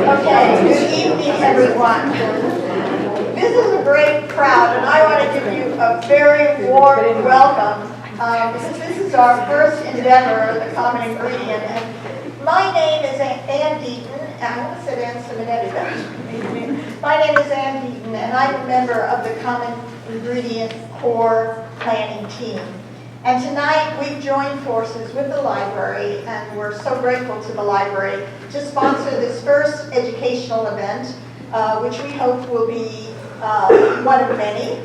Okay, good evening, everyone. This is a great crowd, and I want to give you a very warm welcome because this is our first endeavor, the Common Ingredient. And my name is Ann Deaton. I almost said Ann Simonetti. My name is Ann Deaton, and I'm a member of the Common Ingredient Core Planning Team. And tonight we've joined forces with the library, and we're so grateful to the library to sponsor this first educational event, which we hope will be one of many.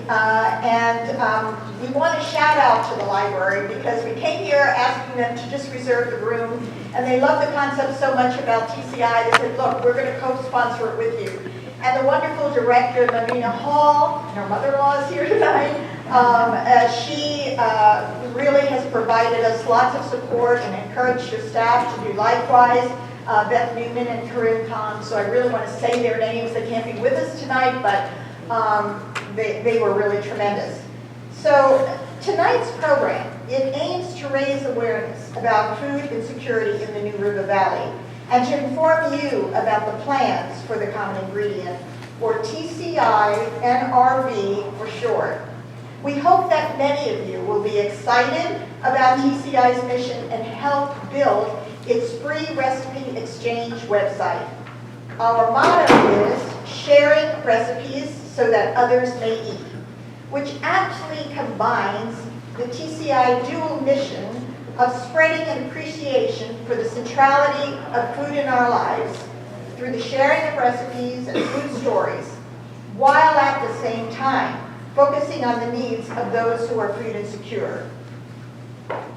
We want to shout out to the library because we came here asking them to just reserve the room, and they love the concept so much about TCI, they said, look, we're going to co-sponsor it with you. And the wonderful director, Marina Hall, her mother-in-law is here tonight. She really has provided us lots of support and encouraged her staff to do likewise. Beth Newman and Karim Khan, so I really want to say their names. They can't be with us tonight, but they were really tremendous. So tonight's program, it aims to raise awareness about food insecurity in the New River Valley and to inform you about the plans for the Common Ingredient, or TCI NRV for short. We hope that many of you will be excited about TCI's mission and help build its free recipe exchange website. Our motto is sharing recipes so that others may eat, which actually combines the TCI dual mission of spreading an appreciation for the centrality of food in our lives through the sharing of recipes and food stories, while at the same time focusing on the needs of those who are food insecure.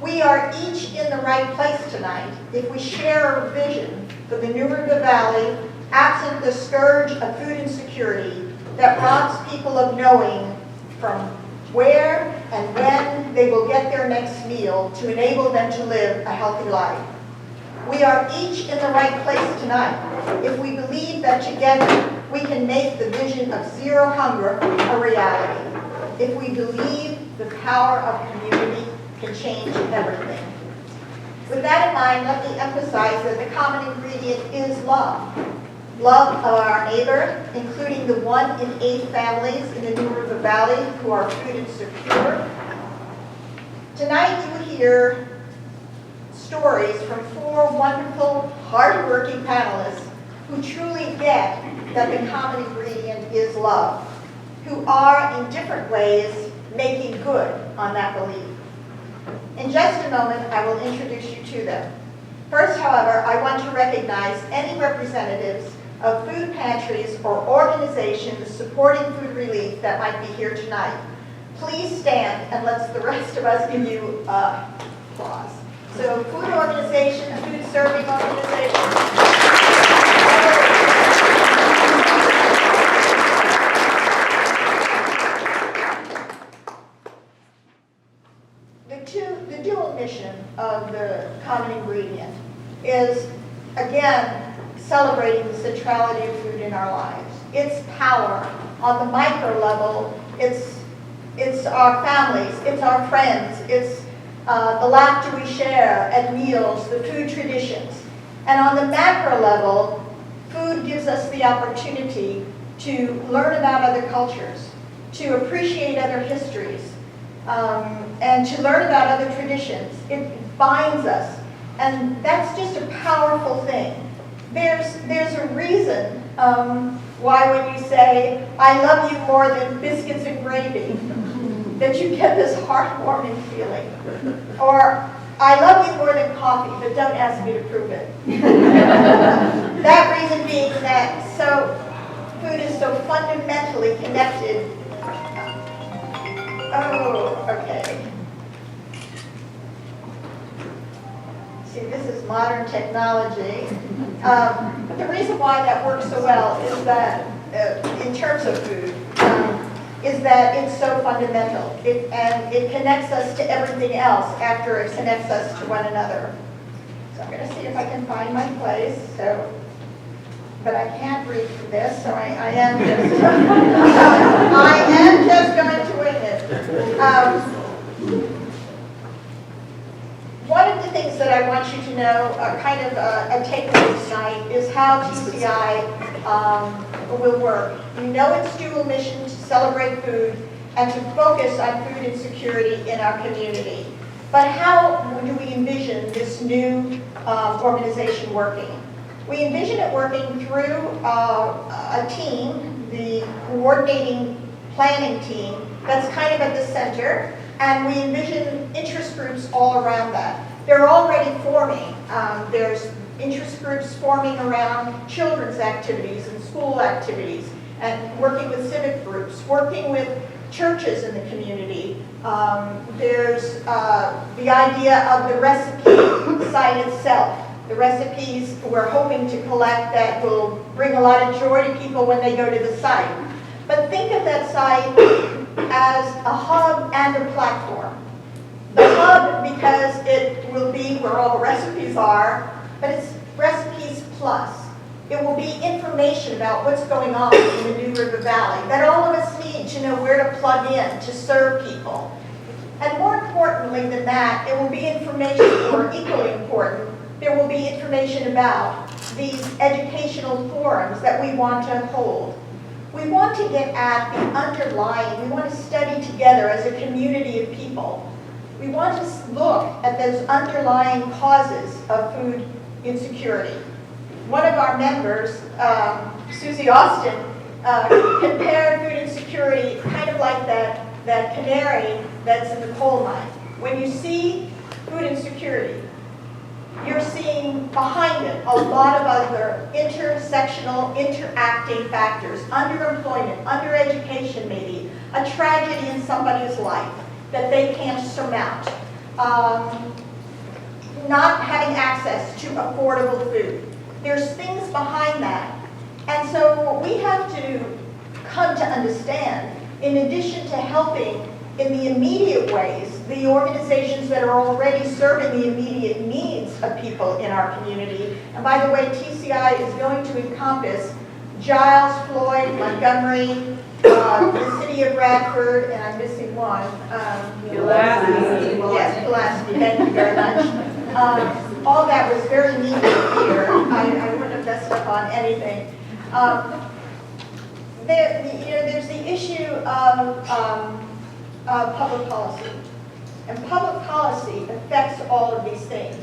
We are each in the right place tonight if we share a vision for the New River Valley, absent the scourge of food insecurity that robs people of knowing from where and when they will get their next meal to enable them to live a healthy life. We are each in the right place tonight if we believe that together we can make the vision of zero hunger a reality. If we believe the power of community can change everything. With that in mind, let me emphasize that the common ingredient is love. Love of our neighbor, including the 1 in 8 families in the New River Valley who are food insecure. Tonight you will hear stories from 4 wonderful, hard-working panelists who truly get that the common ingredient is love, who are in different ways making good on that belief. In just a moment, I will introduce you to them. First, however, I want to recognize any representatives of food pantries or organizations supporting food relief that might be here tonight. Please stand and let the rest of us give you applause. So, food organization, food serving organization. The dual mission of the common ingredient is, again, celebrating the centrality of food in our lives. Its power on the micro level, it's our families, it's our friends, it's the laughter we share at meals, the food traditions. And on the macro level, food gives us the opportunity to learn about other cultures, to appreciate other histories, and to learn about other traditions. It binds us, and that's just a powerful thing. There's a reason why when you say, I love you more than biscuits and gravy, that you get this heartwarming feeling. Or, I love you more than coffee, but don't ask me to prove it. That reason being that food is so fundamentally connected. Oh, okay. See, this is modern technology. But the reason why that works so well is that, in terms of food, is that it's so fundamental. And it connects us to everything else after it connects us to one another. So I'm going to see if I can find my place. But I can't read from this, so I am just I am just going to wing it. One of the things that I want you to know, kind of a takeaway tonight, is how TCI will work. You know its dual mission to celebrate food and to focus on food insecurity in our community. But how do we envision this new organization working? We envision it working through a team, the coordinating planning team, that's kind of at the center, and we envision interest groups all around that. They're already forming. There's interest groups forming around children's activities and school activities, and working with civic groups, working with churches in the community. There's the idea of the recipe site itself. The recipes we're hoping to collect that will bring a lot of joy to people when they go to the site. But think of that site as a hub and a platform. The hub because it will be where all the recipes are, but it's recipes plus. It will be information about what's going on in the New River Valley, that all of us need to know where to plug in to serve people. And more importantly than that, it will be information, or equally important, there will be information about these educational forums that we want to hold. We want to get at the underlying, we want to study together as a community of people. We want to look at those underlying causes of food insecurity. One of our members, Susie Austin, compared food insecurity kind of like that canary that's in the coal mine. When you see food insecurity, you're seeing behind it a lot of other intersectional, interacting factors. Underemployment, undereducation maybe, a tragedy in somebody's life that they can't surmount. Not having access to affordable food. There's things behind that. And so what we have to come to understand, in addition to helping in the immediate ways, the organizations that are already serving the immediate needs of people in our community. And by the way, TCI is going to encompass Giles, Floyd, Montgomery, the city of Bradford, and I'm missing one. Pulaski. Yes, Pulaski, thank you very much. All that was very neat here. I wouldn't have messed up on anything. There's the issue of public policy. And public policy affects all of these things.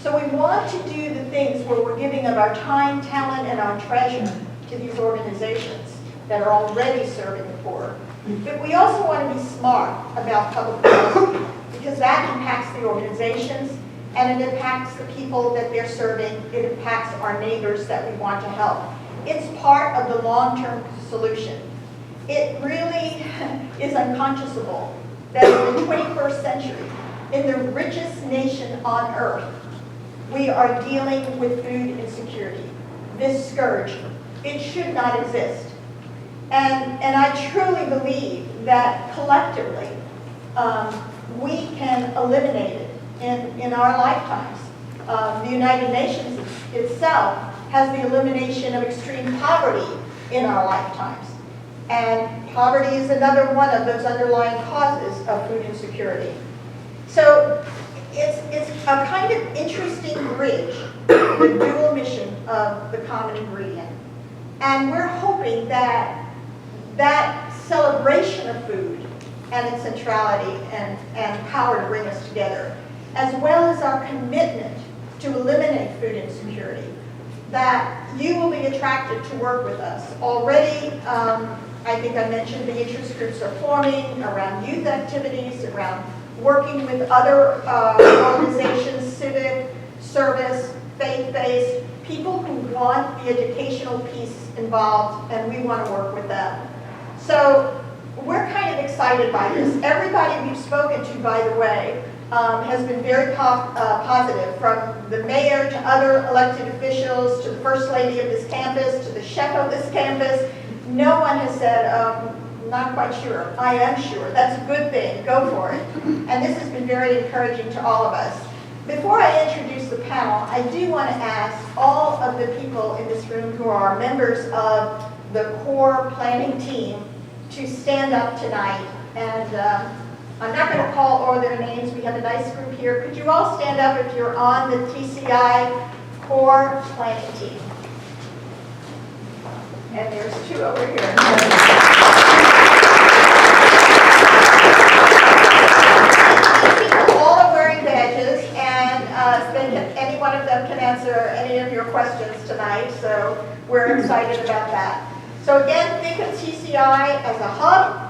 So we want to do the things where we're giving of our time, talent, and our treasure to these organizations that are already serving the poor. But we also want to be smart about public policy because that impacts the organizations and it impacts the people that they're serving. It impacts our neighbors that we want to help. It's part of the long-term solution. It really is unconscionable that in the 21st century, in the richest nation on earth, we are dealing with food insecurity, this scourge. It should not exist. And I truly believe that collectively, we can eliminate it in our lifetimes. The United Nations itself has the elimination of extreme poverty in our lifetimes. And poverty is another one of those underlying causes of food insecurity. So it's a kind of interesting bridge, the dual mission of the common ingredient. And we're hoping that that celebration of food and its centrality and power to bring us together, as well as our commitment to eliminate food insecurity, that you will be attracted to work with us. Already, I think I mentioned the interest groups are forming around youth activities, around working with other organizations, civic, service, faith-based, people who want the educational piece involved, and we want to work with them. So we're kind of excited by this. Everybody we've spoken to, by the way, has been very positive, from the mayor to other elected officials, to the first lady of this campus, to the chef of this campus. No one has said, not quite sure. I am sure. That's a good thing. Go for it. And this has been very encouraging to all of us. Before I introduce the panel, I do want to ask all of the people in this room who are members of the core planning team to stand up tonight. And I'm not going to call all their names. We have a nice group here. Could you all stand up if you're on the TCI core planning team? And there's two over here. People all are wearing badges, and any one of them can answer any of your questions tonight, so we're excited about that. So again, think of TCI as a hub,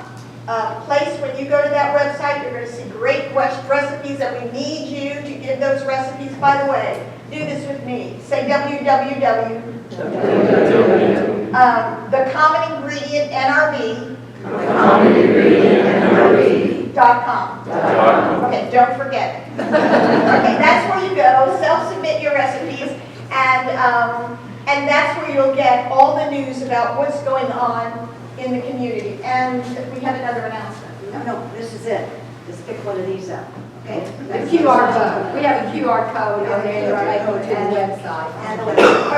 a place when you go to that website, you're going to see great recipes, and we need you to give those recipes. By the way, do this with me. Say www. The common ingredient NRV. .com. Okay, don't forget. Okay, that's where you go. Self-submit your recipes, and that's where you'll get all the news about what's going on in the community. And we have another announcement. No, this is it. Just pick one of these up. Okay. The QR code. We have a QR code on there, right, to the website.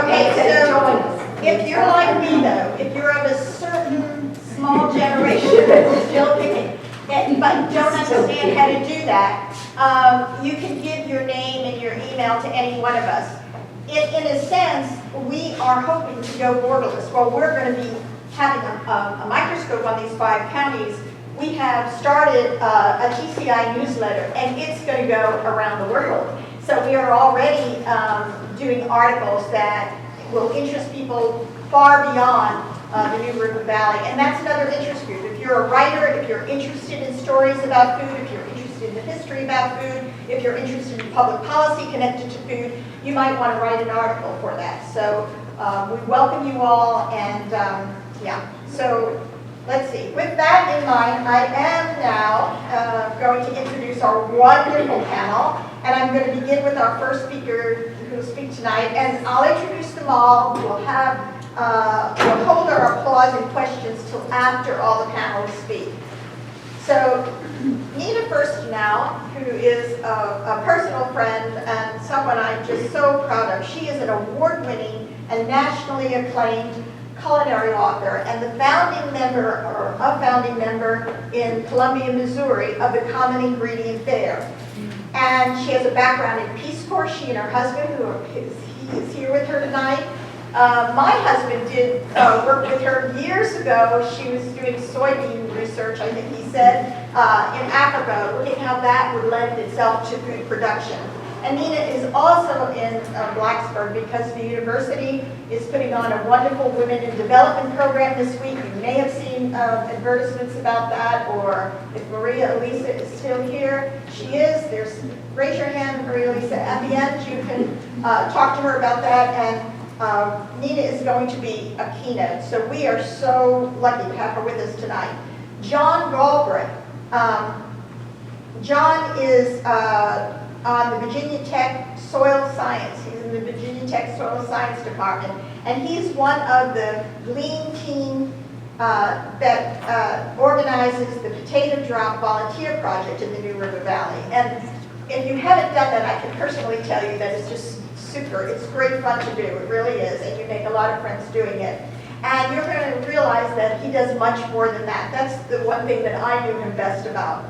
Okay, so if you're like me though, if you're of a certain small generation that's still picking, but don't understand how to do that, you can give your name and your email to any one of us. In a sense, we are hoping to go borderless. Well, we're going to be having a microscope on these 5 counties. We have started a TCI newsletter, and it's going to go around the world. So we are already doing articles that will interest people far beyond the New River Valley. And that's another interest group. If you're a writer, if you're interested in stories about food, if you're interested in the history about food, if you're interested in public policy connected to food, you might want to write an article for that. So we welcome you all, and yeah. So let's see. With that in mind, I am now going to introduce our wonderful panel, and I'm going to begin with our first speaker who will speak tonight, and I'll introduce them all. We'll hold our applause and questions till after all the panelists speak. So Nina Firstenau, who is a personal friend and someone I'm just so proud of. She is an award-winning and nationally acclaimed culinary author and the founding member, or a founding member in Columbia, Missouri of the Common Ingredient Fair. And she has a background in Peace Corps. She and her husband, he is here with her tonight. My husband did work with her years ago. She was doing soybean research, I think he said, in Africa, looking how that would lend itself to food production. And Nina is also in Blacksburg because the university is putting on a wonderful Women in Development program this week. You may have seen advertisements about that, or if Maria Elisa is still here, she is. Raise your hand, Maria Elisa. At the end, you can talk to her about that. And Nina is going to be a keynote, so we are so lucky to have her with us tonight. John Galbraith. John is on the Virginia Tech Soil Science. He's in the Virginia Tech Soil Science Department, and he's one of the Glean team that organizes the Potato Drop Volunteer Project in the New River Valley. And if you haven't done that, I can personally tell you that it's just super. It's great fun to do. It really is, and you make a lot of friends doing it. And you're going to realize that he does much more than that. That's the one thing that I knew him best about.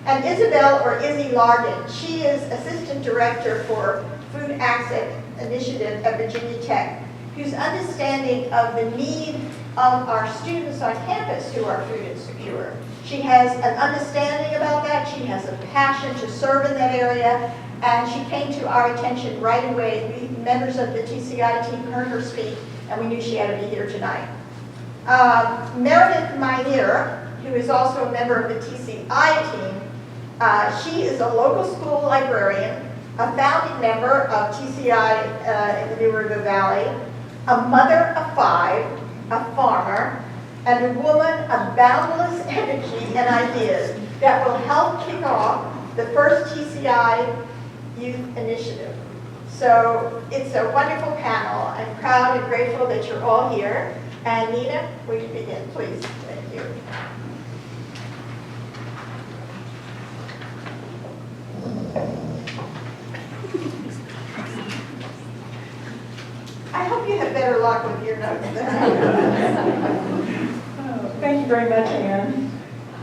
And Isabel, or Izzy Largan, she is Assistant Director for Food Access Initiative at Virginia Tech, whose understanding of the need of our students on campus who are food insecure. She has an understanding about that. She has a passion to serve in that area. And she came to our attention right away. We, members of the TCI team, heard her speak, and we knew she had to be here tonight. Meredith Minear, who is also a member of the TCI team, she is a local school librarian, a founding member of TCI in the New River Valley, a mother of 5, a farmer, and a woman of boundless energy and ideas that will help kick off the first TCI Youth Initiative. So it's a wonderful panel. I'm proud and grateful that you're all here. And Nina, will you begin, please? Thank you. I hope you have better luck with your notes than I do. Thank you very much, Anne.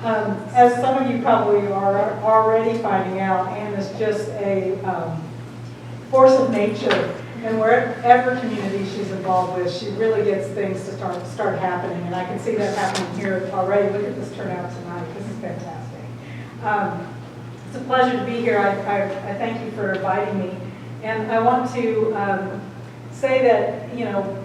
As some of you probably are already finding out, Anne is just a force of nature. And wherever community she's involved with, she really gets things to start happening. And I can see that happening here already. Look at this turnout tonight. This is fantastic. It's a pleasure to be here. I thank you for inviting me. And I want to say that, you know,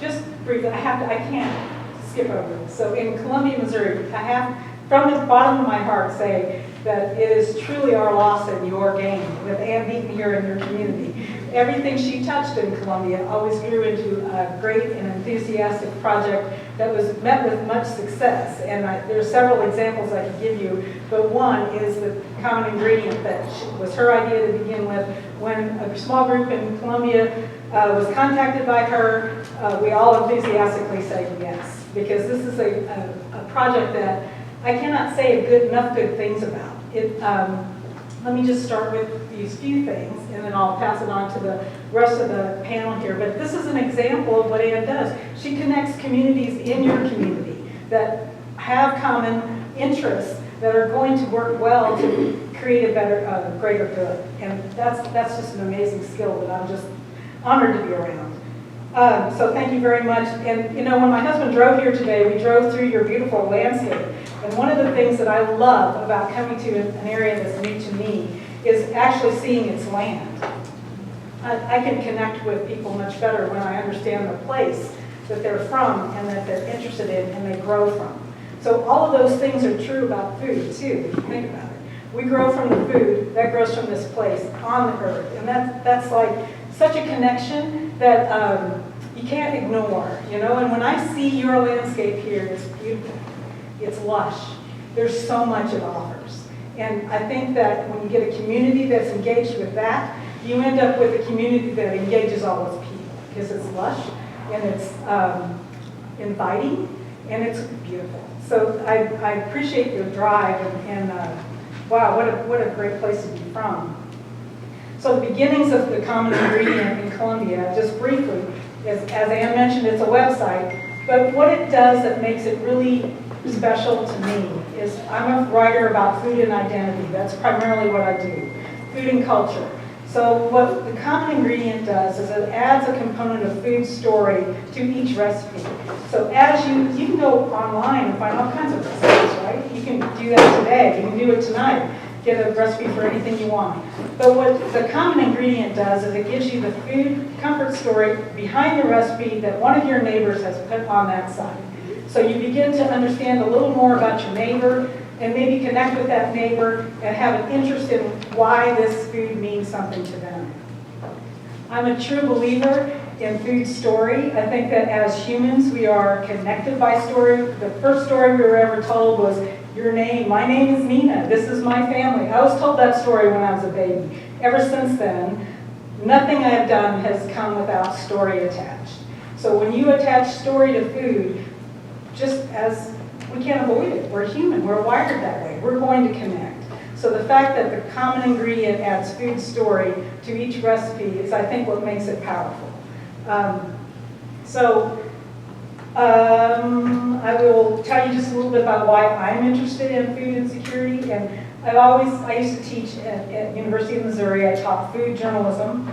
just briefly, I can't skip over it. So in Columbia, Missouri, I have, from the bottom of my heart, say that it is truly our loss and your gain with Ann Beaton here in your community. Everything she touched in Columbia always grew into a great and enthusiastic project that was met with much success. And there are several examples I could give you, but one is the common ingredient that was her idea to begin with. When a small group in Columbia was contacted by her, we all enthusiastically said yes, because this is a project that I cannot say enough good things about. Let me just start with these few things, and then I'll pass it on to the rest of the panel here. But this is an example of what Ann does. She connects communities in your community that have common interests that are going to work well to create a better, greater good. And that's just an amazing skill that I'm just honored to be around. So thank you very much. And you know, when my husband drove here today, we drove through your beautiful landscape. And one of the things that I love about coming to an area that's new to me is actually seeing its land. I can connect with people much better when I understand the place that they're from and that they're interested in and they grow from. So all of those things are true about food too, if you think about it. We grow from the food that grows from this place on the earth. And that's like such a connection that you can't ignore, you know? And when I see your landscape here, it's beautiful. It's lush. There's so much it offers. And I think that when you get a community that's engaged with that, you end up with a community that engages all those people because it's lush and it's inviting and it's beautiful. So I appreciate your drive and wow, what a great place to be from. So the beginnings of the common ingredient in Columbia, just briefly, as Ann mentioned, it's a website, but what it does that makes it really special to me is I'm a writer about food and identity. That's primarily what I do, food and culture. So what the common ingredient does is it adds a component of food story to each recipe. So as you can go online and find all kinds of recipes, right? You can do that today. You can do it tonight. Get a recipe for anything you want. But what the common ingredient does is it gives you the food comfort story behind the recipe that one of your neighbors has put on that side. So you begin to understand a little more about your neighbor and maybe connect with that neighbor and have an interest in why this food means something to them. I'm a true believer in food story. I think that as humans we are connected by story. The first story we were ever told was your name. My name is Nina. This is my family. I was told that story when I was a baby. Ever since then, nothing I have done has come without story attached. So when you attach story to food, just as we can't avoid it. We're human. We're wired that way. We're going to connect. So the fact that the common ingredient adds food story to each recipe is, I think, what makes it powerful. I will tell you just a little bit about why I'm interested in food insecurity. And I used to teach at University of Missouri. I taught food journalism.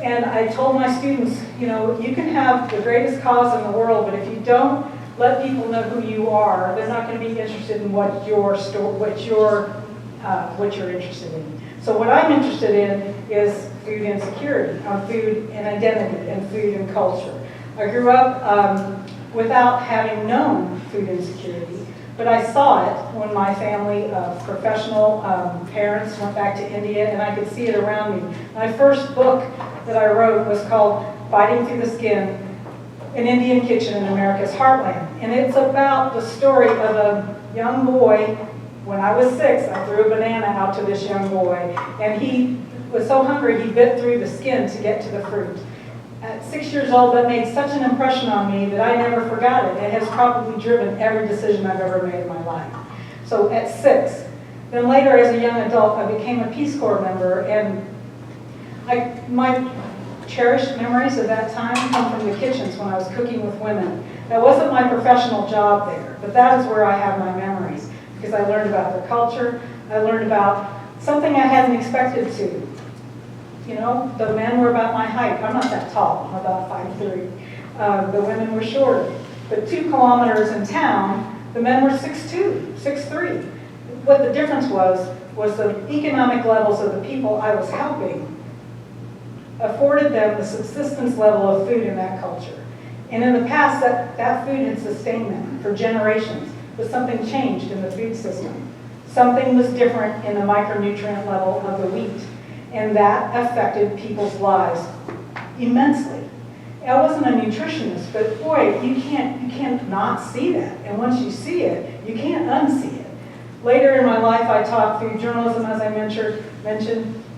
And I told my students, you know, you can have the greatest cause in the world, but if you don't let people know who you are, they're not going to be interested in what you're interested in. So what I'm interested in is food insecurity, food and identity, and food and culture. I grew up without having known food insecurity, but I saw it when my family of professional parents went back to India, and I could see it around me. My first book that I wrote was called Fighting Through the Skin, an Indian Kitchen in America's Heartland. And it's about the story of a young boy. When I was 6, I threw a banana out to this young boy, and he was so hungry he bit through the skin to get to the fruit. At 6 years old, that made such an impression on me that I never forgot it. It has probably driven every decision I've ever made in my life. So at 6. Then later, as a young adult, I became a Peace Corps member, and my cherished memories of that time come from the kitchens when I was cooking with women. That wasn't my professional job there, but that is where I have my memories. because I learned about their culture. I learned about something I hadn't expected to. You know, the men were about my height. I'm not that tall. I'm about 5'3". The women were shorter. But 2 kilometers in town, the men were 6'2", 6'3". What the difference was the economic levels of the people I was helping afforded them the subsistence level of food in that culture. And in the past, that food had sustained them for generations, but something changed in the food system. Something was different in the micronutrient level of the wheat, and that affected people's lives immensely. I wasn't a nutritionist, but boy, you can't not see that. And once you see it, you can't unsee it. Later in my life, I taught food journalism, as I mentioned,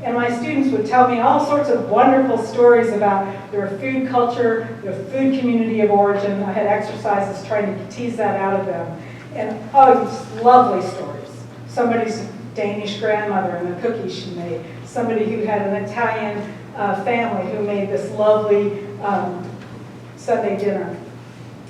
and my students would tell me all sorts of wonderful stories about their food culture, their food community of origin. I had exercises trying to tease that out of them. And just lovely stories. Somebody's Danish grandmother and the cookies she made. Somebody who had an Italian family who made this lovely Sunday dinner.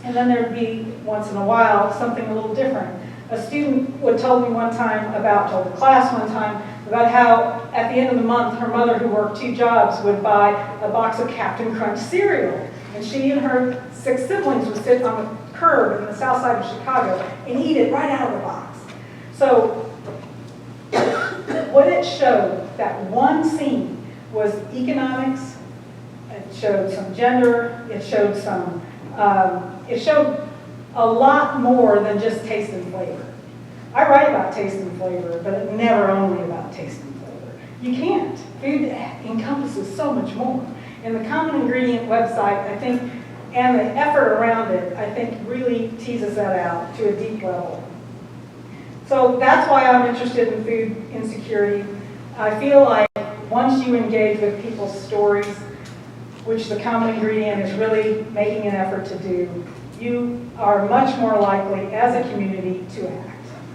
And then there'd be, once in a while, something a little different. A student told the class one time, about how at the end of the month, her mother, who worked 2 jobs, would buy a box of Captain Crunch cereal. And she and her 6 siblings would sit on the curb in the south side of Chicago and eat it right out of the box. So what it showed, that one scene, was economics. It showed some gender. It showed a lot more than just taste and flavor. I write about taste and flavor, but never only about taste and flavor. You can't. Food encompasses so much more. And the Common Ingredient website, I think, and the effort around it, I think, really teases that out to a deep level. So that's why I'm interested in food insecurity. I feel like once you engage with people's stories, which the Common Ingredient is really making an effort to do, you are much more likely as a community to act.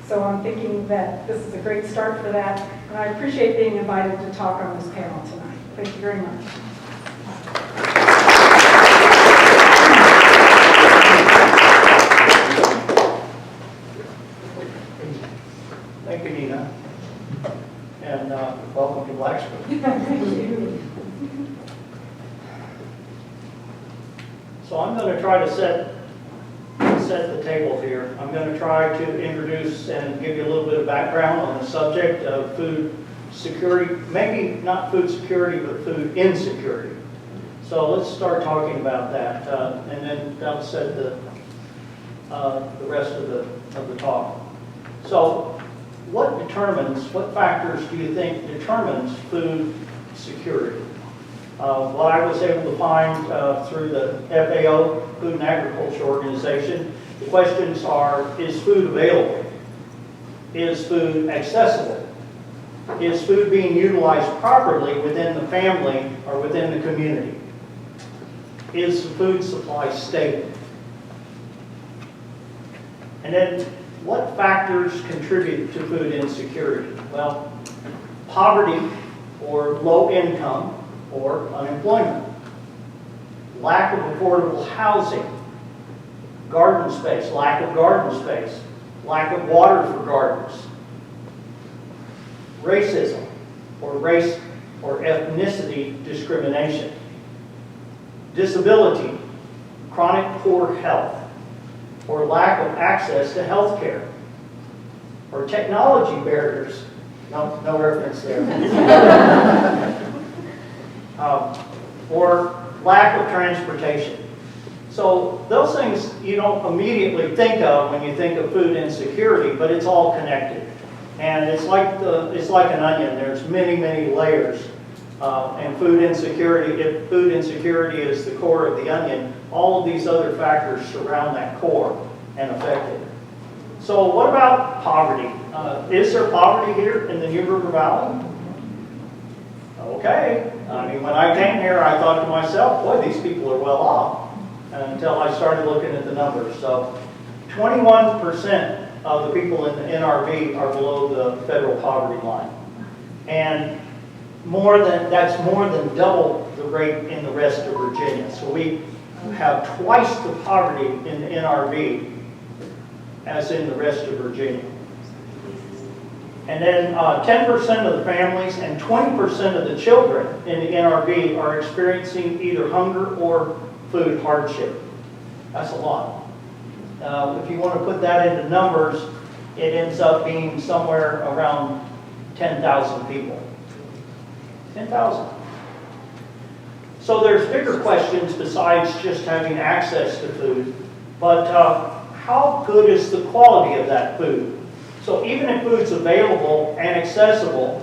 So I'm thinking that this is a great start for that, and I appreciate being invited to talk on this panel tonight. Thank you very much. Thank you, Nina, and welcome to Blacksburg. Thank you. So I'm going to try to set the table here. I'm going to try to introduce and give you a little bit of background on the subject of food security, maybe not food security, but food insecurity. So let's start talking about that, and then that'll set the rest of the talk. So what factors do you think determines food security? What I was able to find through the FAO, Food and Agriculture Organization, the questions are, is food available? Is food accessible? Is food being utilized properly within the family or within the community? Is the food supply stable? And then, what factors contribute to food insecurity? Well, poverty or low income or unemployment, lack of affordable housing, garden space, lack of garden space, lack of water for gardens, racism or race or ethnicity discrimination, disability, chronic poor health, or lack of access to health care, or technology barriers. No reference there. Or lack of transportation. So those things you don't immediately think of when you think of food insecurity, but it's all connected. And it's like an onion. There's many layers. And food insecurity, if food insecurity is the core of the onion, all of these other factors surround that core and affect it. So what about poverty? Is there poverty here in the New River Valley? Okay. I mean, when I came here, I thought to myself, boy, these people are well off, until I started looking at the numbers. So 21% of the people in the NRV are below the federal poverty line. And that's more than double the rate in the rest of Virginia. So we have twice the poverty in the NRV as in the rest of Virginia. And then 10% of the families and 20% of the children in the NRV are experiencing either hunger or food hardship. That's a lot. If you want to put that into numbers, it ends up being somewhere around 10,000 people. 10,000. So there's bigger questions besides just having access to food, but how good is the quality of that food? So even if food's available and accessible,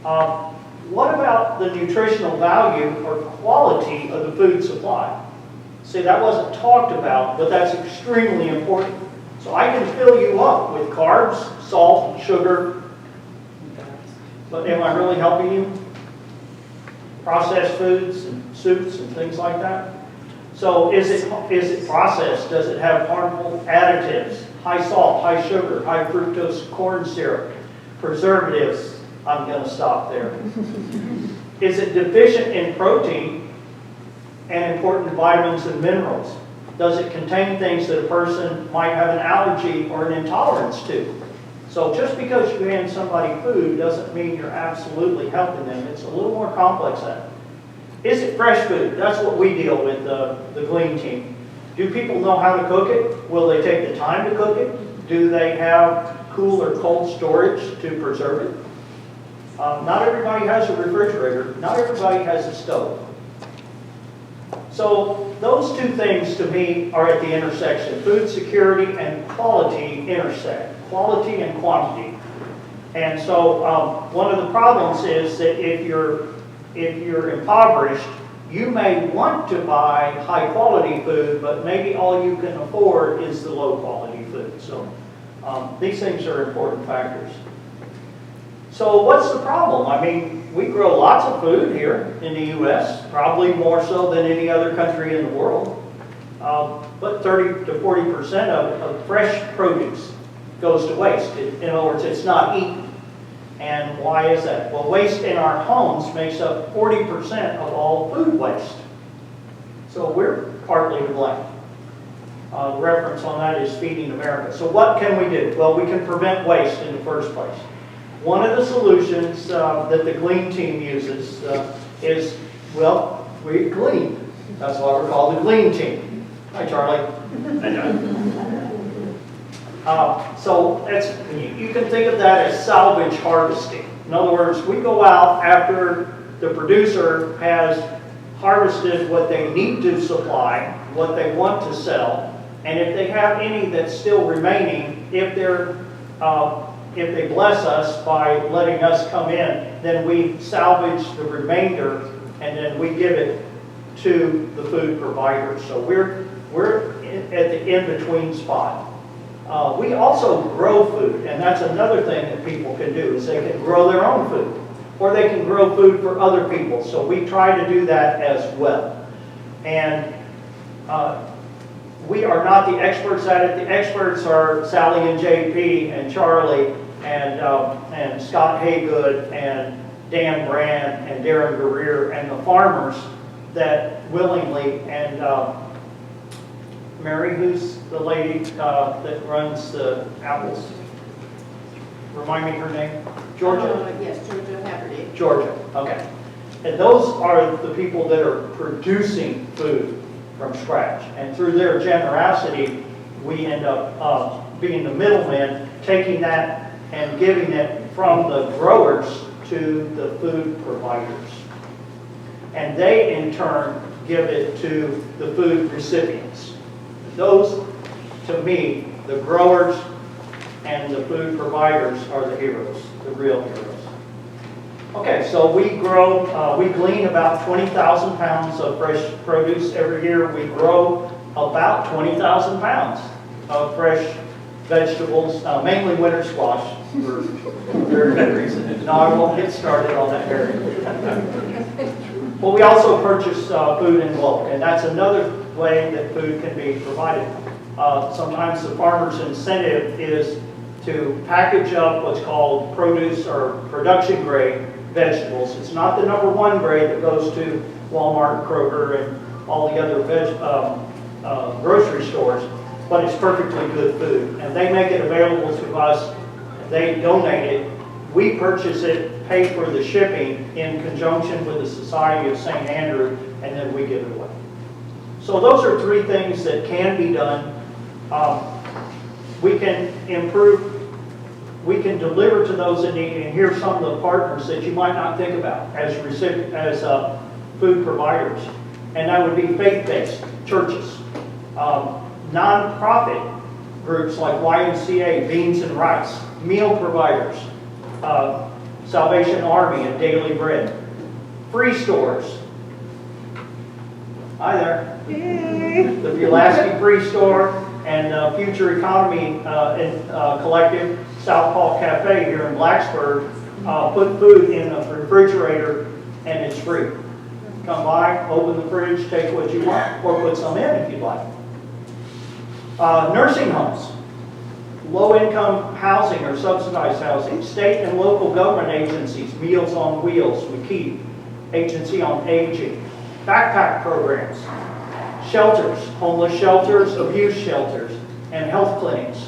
what about the nutritional value or quality of the food supply? See, that wasn't talked about, but that's extremely important. So I can fill you up with carbs, salt, sugar, but am I really helping you? Processed foods and soups and things like that. So is it processed? Does it have harmful additives? High salt, high sugar, high fructose corn syrup, preservatives? I'm going to stop there. Is it deficient in protein and important vitamins and minerals? Does it contain things that a person might have an allergy or an intolerance to? So just because you hand somebody food doesn't mean you're absolutely helping them. It's a little more complex than that. Is it fresh food? That's what we deal with, the Glean team. Do people know how to cook it? Will they take the time to cook it? Do they have cool or cold storage to preserve it? Not everybody has a refrigerator. Not everybody has a stove. So those two things to me are at the intersection. Food security and quality intersect. Quality and quantity. And so one of the problems is that if you're impoverished, you may want to buy high quality food, but maybe all you can afford is the low quality food. So these things are important factors. So what's the problem? I mean, we grow lots of food here in the U.S., probably more so than any other country in the world. But 30 to 40% of fresh produce goes to waste. In other words, it's not eaten. And why is that? Well, waste in our homes makes up 40% of all food waste. So we're partly to blame. The reference on that is Feeding America. So what can we do? Well, we can prevent waste in the first place. One of the solutions that the Glean team uses is, well, we glean. That's why we're called the Glean team. Hi, Charlie. So you can think of that as salvage harvesting. In other words, we go out after the producer has harvested what they need to supply, what they want to sell, and if they have any that's still remaining, if they bless us by letting us come in, then we salvage the remainder and then we give it to the food provider. So we're at the in-between spot. We also grow food, and that's another thing that people can do, is they can grow their own food, or they can grow food for other people. So we try to do that as well. And we are not the experts at it. The experts are Sally and JP and Charlie and Scott Haygood and Dan Brand and Darren Guerrier and the farmers that willingly, and Mary, who's the lady that runs the apples? Remind me her name? Georgia? Yes, Georgia Haverty. Georgia, okay. And those are the people that are producing food from scratch. And through their generosity, we end up being the middlemen, taking that and giving it from the growers to the food providers. And they, in turn, give it to the food recipients. Those, to me, the growers and the food providers are the heroes, the real heroes. Okay, so we glean about 20,000 pounds of fresh produce every year. We grow about 20,000 pounds of fresh vegetables, mainly winter squash, for very good reason. No, I won't get started on that area. But we also purchase food in bulk, and that's another way that food can be provided. Sometimes the farmer's incentive is to package up what's called produce or production grade vegetables. It's not the #1 grade that goes to Walmart, Kroger, and all the other grocery stores, but it's perfectly good food. And they make it available to us. They donate it We purchase it, pay for the shipping in conjunction with the Society of St. Andrew, and then we give it away. So those are three things that can be done. We can improve, we can deliver to those in need, and here's some of the partners that you might not think about as food providers. And that would be faith-based churches, non-profit groups like YMCA, Beans and Rice, meal providers, Salvation Army and Daily Bread, free stores. Hi there. The Pulaski Free Store and Future Economy Collective, South Paul Cafe here in Blacksburg, put food in a refrigerator and it's free. Come by, open the fridge, take what you want, or put some in if you'd like. Nursing homes, low-income housing or subsidized housing, state and local government agencies, Meals on Wheels, McKee, Agency on Aging, backpack programs, shelters, homeless shelters, abuse shelters, and health clinics.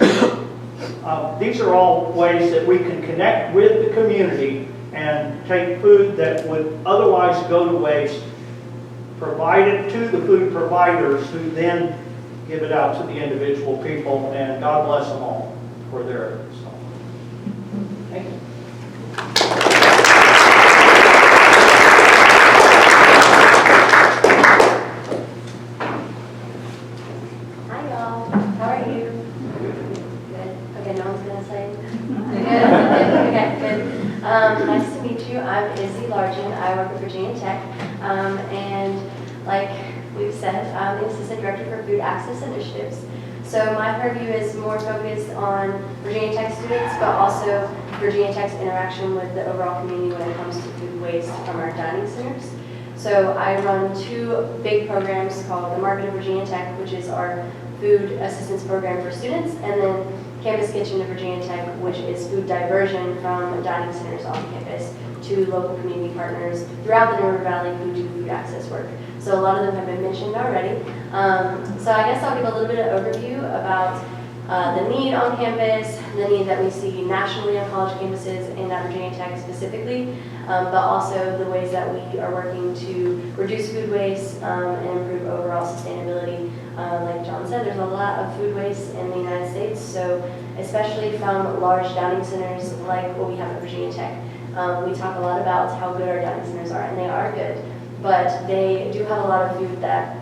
These are all ways that we can connect with the community and take food that would otherwise go to waste, provide it to the food providers who then give it out to the individual people, and God bless them all for their efforts. Thank you. Hi y'all, how are you? Good. Okay, no one's gonna say. Good. Okay, good. Nice to meet you. I'm Izzy Largent. I work at Virginia Tech, and like we've said, I'm the Assistant Director for Food Access Initiatives. So my purview is more focused on Virginia Tech students, but also Virginia Tech's interaction with the overall community when it comes to food waste from our dining centers. So I run two big programs called the Market of Virginia Tech, which is our food assistance program for students, and then Campus Kitchen of Virginia Tech, which is food diversion from dining centers on campus to local community partners throughout the River Valley who do food access work. So a lot of them have been mentioned already. So I guess I'll give a little bit of overview about the need on campus, the need that we see nationally on college campuses and at Virginia Tech specifically, but also the ways that we are working to reduce food waste and improve overall sustainability. Like John said, there's a lot of food waste in the United States, so especially from large dining centers like what we have at Virginia Tech. We talk a lot about how good our dining centers are, and they are good, but they do have a lot of food that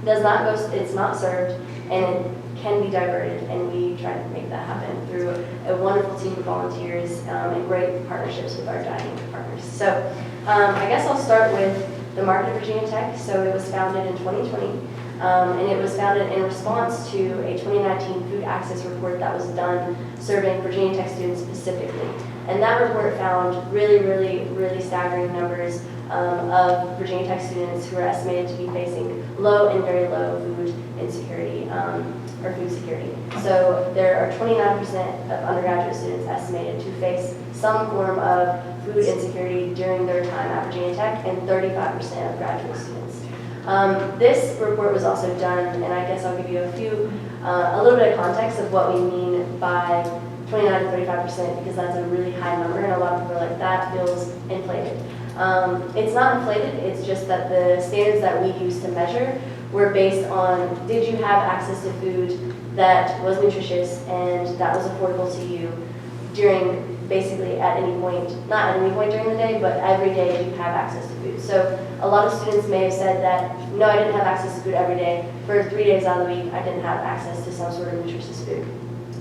does not go, it's not served, and it can be diverted, and we try to make that happen through a wonderful team of volunteers and great partnerships with our dining partners. So I guess I'll start with the Market of Virginia Tech. So it was founded in 2020, and it was founded in response to a 2019 food access report that was done serving Virginia Tech students specifically. And that report found really staggering numbers of Virginia Tech students who are estimated to be facing low and very low food insecurity or food security. So there are 29% of undergraduate students estimated to face some form of food insecurity during their time at Virginia Tech, and 35% of graduate students. This report was also done, and I guess I'll give you a little bit of context of what we mean by 29 to 35%, because that's a really high number, and a lot of people are like, that feels inflated. It's not inflated, it's just that the standards that we use to measure were based on, did you have access to food that was nutritious and that was affordable to you during basically at any point, not at any point during the day, but every day did you have access to food. So a lot of students may have said that, no, I didn't have access to food every day. For 3 days out of the week, I didn't have access to some sort of nutritious food.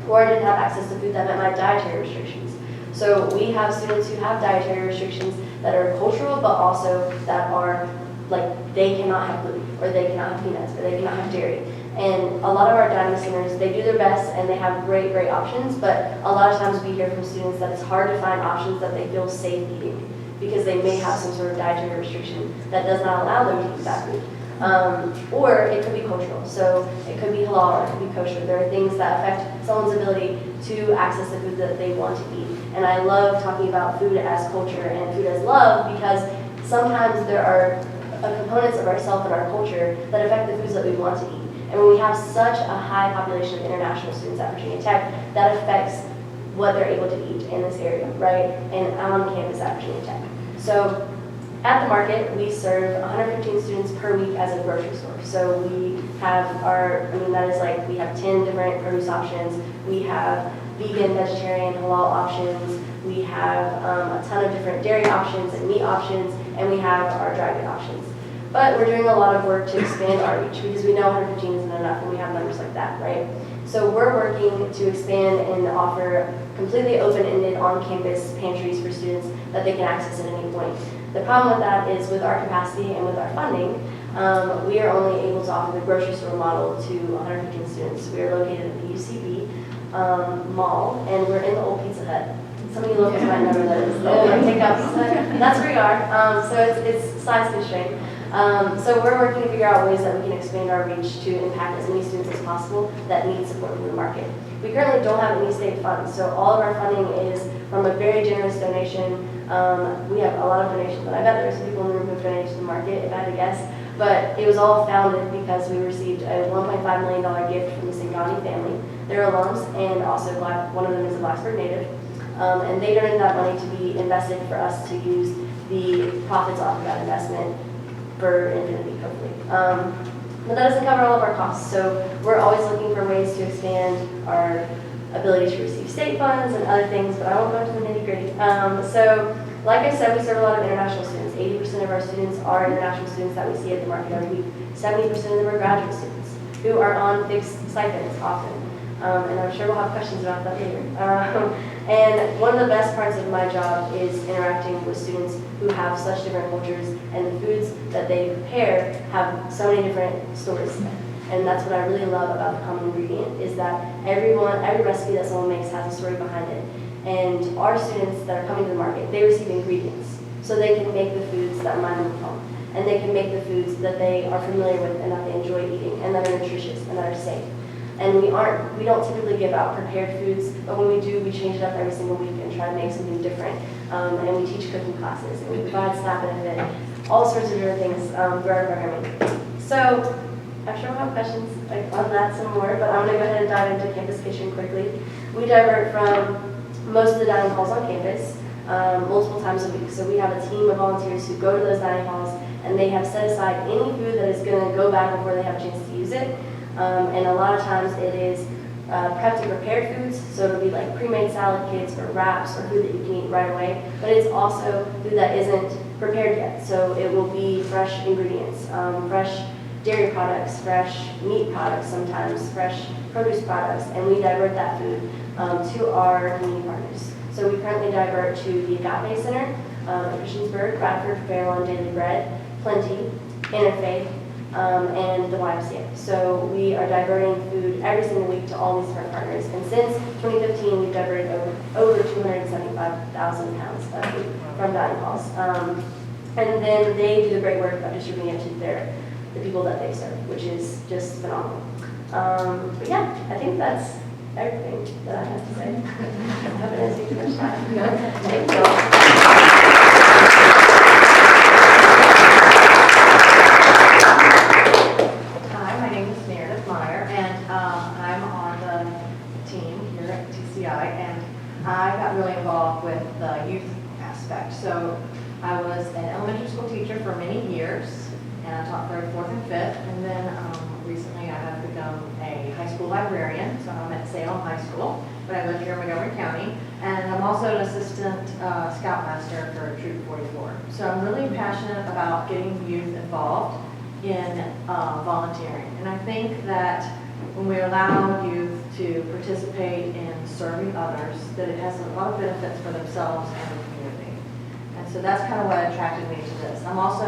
Or I didn't have access to food that met my dietary restrictions. So we have students who have dietary restrictions that are cultural, but also that are like they cannot have gluten, or they cannot have peanuts, or they cannot have dairy. And a lot of our dining centers, they do their best and they have great options, but a lot of times we hear from students that it's hard to find options that they feel safe eating because they may have some sort of dietary restriction that does not allow them to eat that food. Or it could be cultural, so it could be halal, or it could be kosher. There are things that affect someone's ability to access the food that they want to eat. And I love talking about food as culture and food as love, because sometimes there are components of ourself and our culture that affect the foods that we want to eat. And when we have such a high population of international students at Virginia Tech, that affects what they're able to eat in this area, right? And on campus at Virginia Tech. So at the market, we serve 115 students per week as a grocery store. So we have that is like, we have 10 different produce options. We have vegan, vegetarian, halal options. We have a ton of different dairy options and meat options, and we have our dry good options. But we're doing a lot of work to expand our reach because we know 115 isn't enough and we have numbers like that, right? So we're working to expand and offer completely open-ended on-campus pantries for students that they can access at any point. The problem with that is with our capacity and with our funding, we are only able to offer the grocery store model to 115 students. We are located at the UCB mall, and we're in the old Pizza Hut. Some of you locals might know where that is. The old takeout Pizza Hut. That's where we are. So it's size constrained. So we're working to figure out ways that we can expand our reach to impact as many students as possible that need support from the market. We currently don't have any state funds, so all of our funding is from a very generous donation. We have a lot of donations, and I bet there's some people in the room who've donated to the market, if I had to guess. But it was all founded because we received a $1.5 million gift from the Singani family. They're alums, and also one of them is a Blacksburg native. And they donated that money to be invested for us to use the profits off of that investment for infinity, hopefully. But that doesn't cover all of our costs, so we're always looking for ways to expand our ability to receive state funds and other things, but I won't go into the nitty-gritty. So, like I said, we serve a lot of international students. 80% of our students are international students that we see at the market every week. 70% of them are graduate students who are on fixed stipends often. And I'm sure we'll have questions about that later. And one of the best parts of my job is interacting with students who have such different cultures, and the foods that they prepare have so many different stories. And that's what I really love about the common ingredient, is that every recipe that someone makes has a story behind it. And our students that are coming to the market, they receive ingredients, so they can make the foods that remind them of home. And they can make the foods that they are familiar with and that they enjoy eating, and that are nutritious and that are safe. And we don't typically give out prepared foods, but when we do, we change it up every single week and try to make something different. And we teach cooking classes, and we provide staff benefit, all sorts of different things through our programming. So I'm sure we'll have questions on that some more, but I'm going to go ahead and dive into campus kitchen quickly. We divert from most of the dining halls on campus multiple times a week. So we have a team of volunteers who go to those dining halls, and they have set aside any food that is going to go bad before they have a chance to use it. And a lot of times it is prepped and prepared foods, so it'll be like pre-made salad kits or wraps or food that you can eat right away. But it's also food that isn't prepared yet, so it will be fresh ingredients, fresh dairy products, fresh meat products sometimes, fresh produce products, and we divert that food to our community partners. So we currently divert to the Agape Center, Christiansburg, Bradford, Fairlawn, Daily Bread, Plenty, Interfaith, and the YMCA. So we are diverting food every single week to all these different partners. And since 2015, we've diverted over 275,000 pounds of food from dining halls. And then they do the great work of distributing it to the people that they serve, which is just phenomenal. But yeah, I think that's everything that I have to say. I hope it doesn't take too much time. Thank you all. I got really involved with the youth aspect. So I was an elementary school teacher for many years, and I taught 3rd, 4th, and 5th. And then recently I have become a high school librarian. So I'm at Salem High School, but I live here in Montgomery County. And I'm also an assistant scoutmaster for Troop 44. So I'm really passionate about getting youth involved in volunteering. And I think that when we allow youth to participate in serving others, that it has a lot of benefits for themselves and the community. And so that's kind of what attracted me to this. I'm also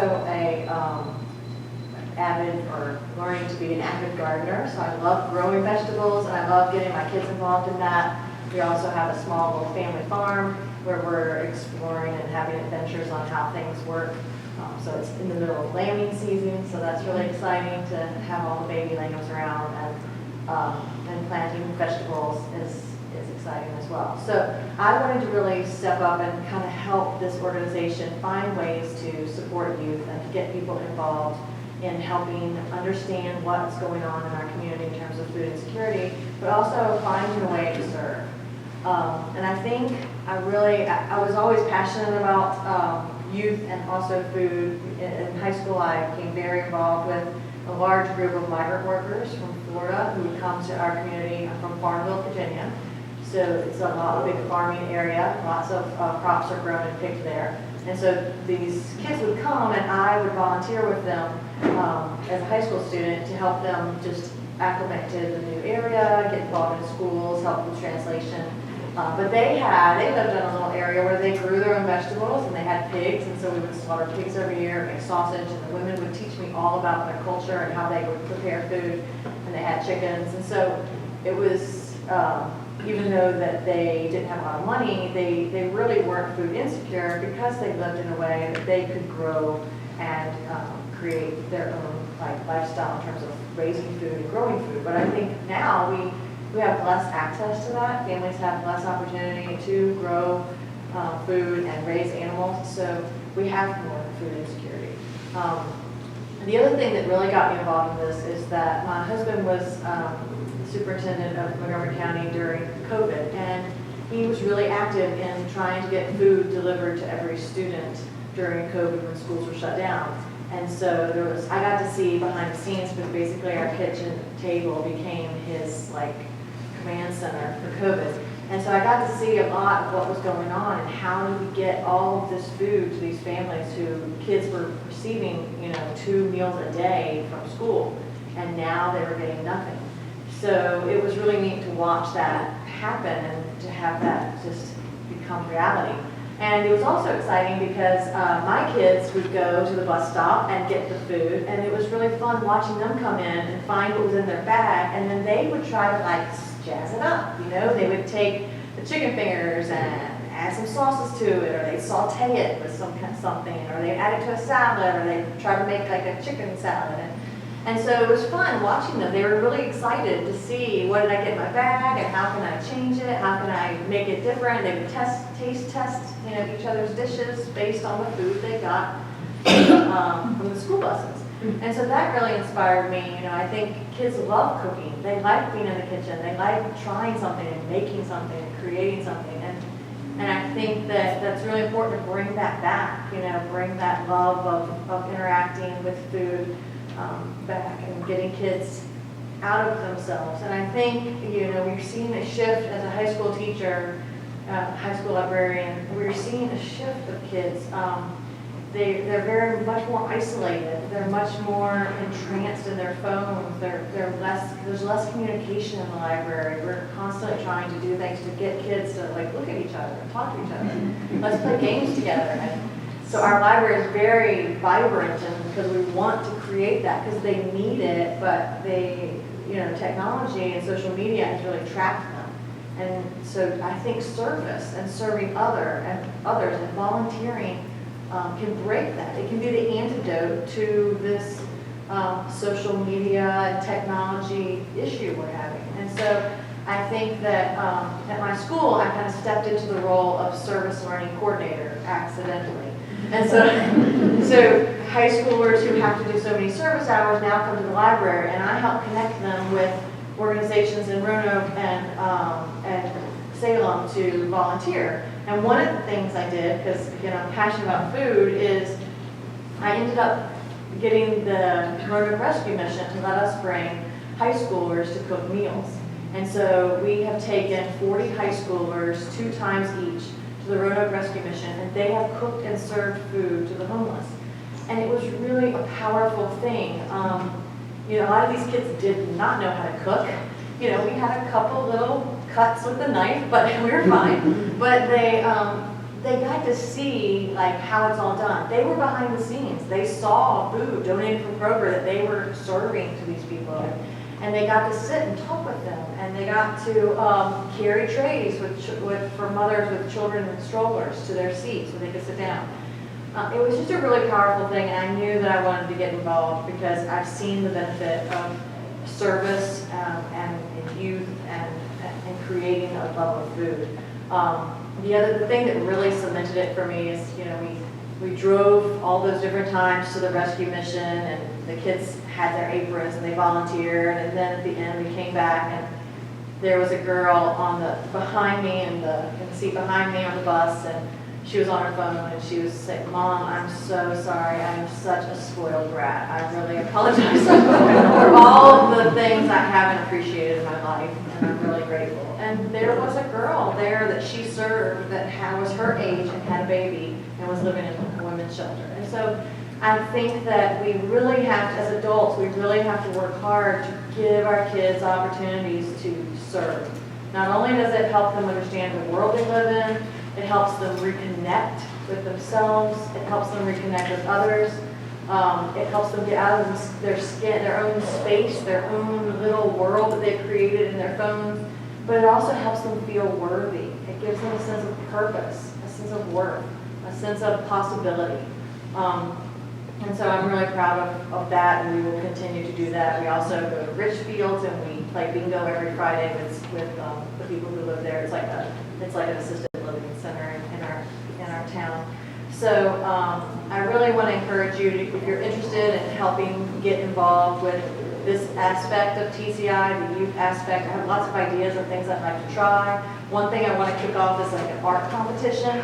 learning to be an avid gardener, so I love growing vegetables, and I love getting my kids involved in that. We also have a small little family farm where we're exploring and having adventures on how things work. So it's in the middle of lambing season, so that's really exciting to have all the baby lambs around, and planting vegetables is exciting as well. So I wanted to really step up and kind of help this organization find ways to support youth and to get people involved in helping understand what's going on in our community in terms of food insecurity, but also finding a way to serve. And I think I was always passionate about youth and also food. In high school, I became very involved with a large group of migrant workers from Florida who would come to our community. I'm from Farmville, Virginia. So it's a big farming area. Lots of crops are grown and picked there. And so these kids would come and I would volunteer with them as a high school student to help them just acclimate to the new area, get involved in schools, help with translation. But they lived in a little area where they grew their own vegetables and they had pigs, and so we would slaughter pigs every year, make sausage, and the women would teach me all about their culture and how they would prepare food, and they had chickens. And so it was, even though that they didn't have a lot of money, they really weren't food insecure because they lived in a way that they could grow and create their own lifestyle in terms of raising food and growing food. But I think now we have less access to that. Families have less opportunity to grow food and raise animals, so we have more food insecurity. The other thing that really got me involved in this is that my husband was superintendent of Montgomery County during COVID, and he was really active in trying to get food delivered to every student during COVID when schools were shut down. And so I got to see behind the scenes, because basically our kitchen table became his command center for COVID. And so I got to see a lot of what was going on and how do we get all of this food to these families who kids were receiving, 2 meals a day from school, and now they were getting nothing. So it was really neat to watch that happen and to have that just become reality. And it was also exciting because my kids would go to the bus stop and get the food, and it was really fun watching them come in and find what was in their bag, and then they would try to jazz it up. They would take the chicken fingers and add some sauces to it, or they'd saute it with something, or they'd add it to a salad, or they'd try to make a chicken salad. And so it was fun watching them. They were really excited to see what did I get in my bag and how can I change it, how can I make it different. They would taste test each other's dishes based on the food they got from the school buses. And so that really inspired me. I think kids love cooking. They like being in the kitchen. They like trying something and making something and creating something. And I think that that's really important to bring that back, bring that love of interacting with food back and getting kids out of themselves. And I think, we've seen a shift as a high school teacher, high school librarian, we're seeing a shift of kids. They're very much more isolated. They're much more entranced in their phones. There's less communication in the library. We're constantly trying to do things to get kids to look at each other and talk to each other. Let's play games together. And so our library is very vibrant, and because we want to create that because they need it, but technology and social media has really trapped them. And so I think service and serving others and volunteering can break that. It can be the antidote to this social media and technology issue we're having. And so I think that at my school, I kind of stepped into the role of service learning coordinator accidentally. And so high schoolers who have to do so many service hours now come to the library, and I help connect them with organizations in Roanoke and Salem to volunteer. And one of the things I did, because I'm passionate about food, is I ended up getting the Roanoke Rescue Mission to let us bring high schoolers to cook meals. And so we have taken 40 high schoolers 2 times each to the Roanoke Rescue Mission, and they have cooked and served food to the homeless. And it was really a powerful thing. A lot of these kids did not know how to cook. We had a couple little cuts with the knife, but we were fine. But they got to see how it's all done. They were behind the scenes. They saw food donated from Kroger that they were serving to these people. And they got to sit and talk with them, and they got to carry trays for mothers with children in strollers to their seats so they could sit down. It was just a really powerful thing, and I knew that I wanted to get involved because I've seen the benefit of service and youth and creating a love of food. The thing that really cemented it for me is, we drove all those different times to the rescue mission, and the kids had their aprons and they volunteered, and then at the end we came back, and there was a girl behind me in the seat behind me on the bus, and she was on her phone and she was saying, "Mom, I'm so sorry. I am such a spoiled brat. I really apologize for all of the things I haven't appreciated in my life, and I'm really grateful." And there was a girl there that she served that was her age and had a baby and was living in a women's shelter. And so I think that we really have to, as adults, we really have to work hard to give our kids opportunities to serve. Not only does it help them understand the world they live in, it helps them reconnect with themselves, it helps them reconnect with others, it helps them get out of their own space, their own little world that they've created in their phones, but it also helps them feel worthy. It gives them a sense of purpose, a sense of worth, a sense of possibility. And so I'm really proud of that, and we will continue to do that. We also go to Richfields and we play bingo every Friday with the people who live there. It's like an assisted living center in our town. So I really want to encourage you, if you're interested in helping get involved with this aspect of TCI, the youth aspect. I have lots of ideas and things I'd like to try. One thing I want to kick off is like an art competition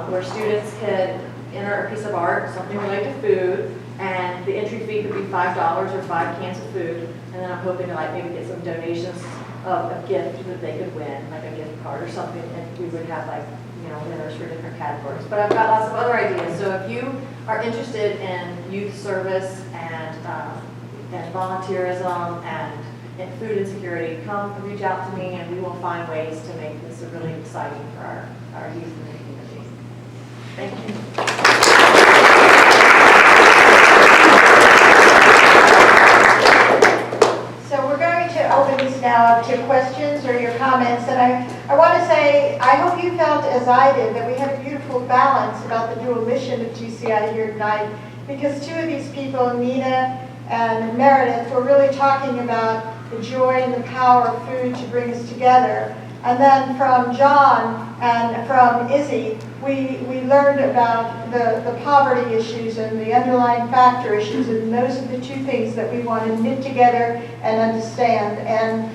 where students could enter a piece of art, something related to food, and the entry fee could be $5 or 5 cans of food. And then I'm hoping to maybe get some donations of a gift that they could win, like a gift card or something, and we would have winners for different categories. But I've got lots of other ideas. So if you are interested in youth service and volunteerism and food insecurity, come reach out to me and we will find ways to make this really exciting for our youth in the community. Thank you. So we're going to open this now up to questions or your comments, and I want to say I hope you felt as I did that we had a beautiful balance about the dual mission of GCI here tonight, because two of these people, Nina and Meredith, were really talking about the joy and the power of food to bring us together. And then from John and from Izzy, we learned about the poverty issues and the underlying factor issues, and those are the two things that we want to knit together and understand. And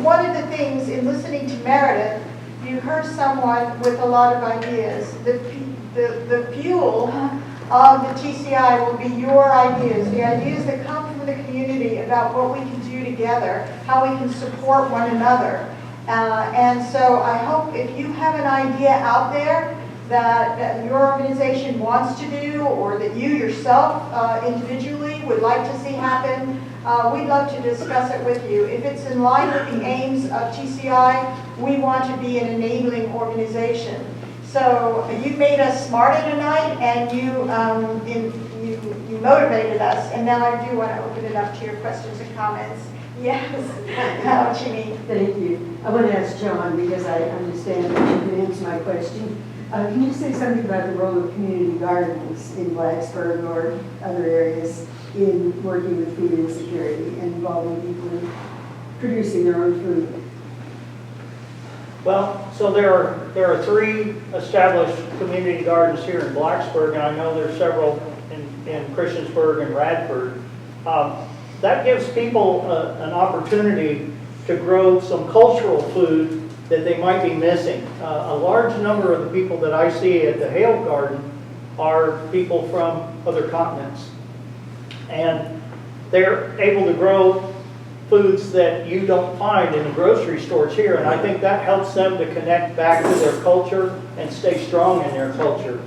one of the things in listening to Meredith, you heard someone with a lot of ideas. The fuel of the TCI will be your ideas, the ideas that come from the community about what we can do together, how we can support one another. And so I hope if you have an idea out there that your organization wants to do, or that you yourself individually would like to see happen, we'd love to discuss it with you. If it's in line with the aims of TCI, we want to be an enabling organization. So you made us smarter tonight, and you motivated us. And now I do want to open it up to your questions and comments. Yes, Jeannie. Thank you. I want to ask John, because I understand that you can answer my question. Can you say something about the role of community gardens in Blacksburg or other areas in working with food insecurity and involving people in producing their own food? Well, so there are 3 established community gardens here in Blacksburg, and I know there's several in Christiansburg and Radford. That gives people an opportunity to grow some cultural food that they might be missing. A large number of the people that I see at the Hale Garden are people from other continents. And they're able to grow foods that you don't find in the grocery stores here. And I think that helps them to connect back to their culture and stay strong in their culture.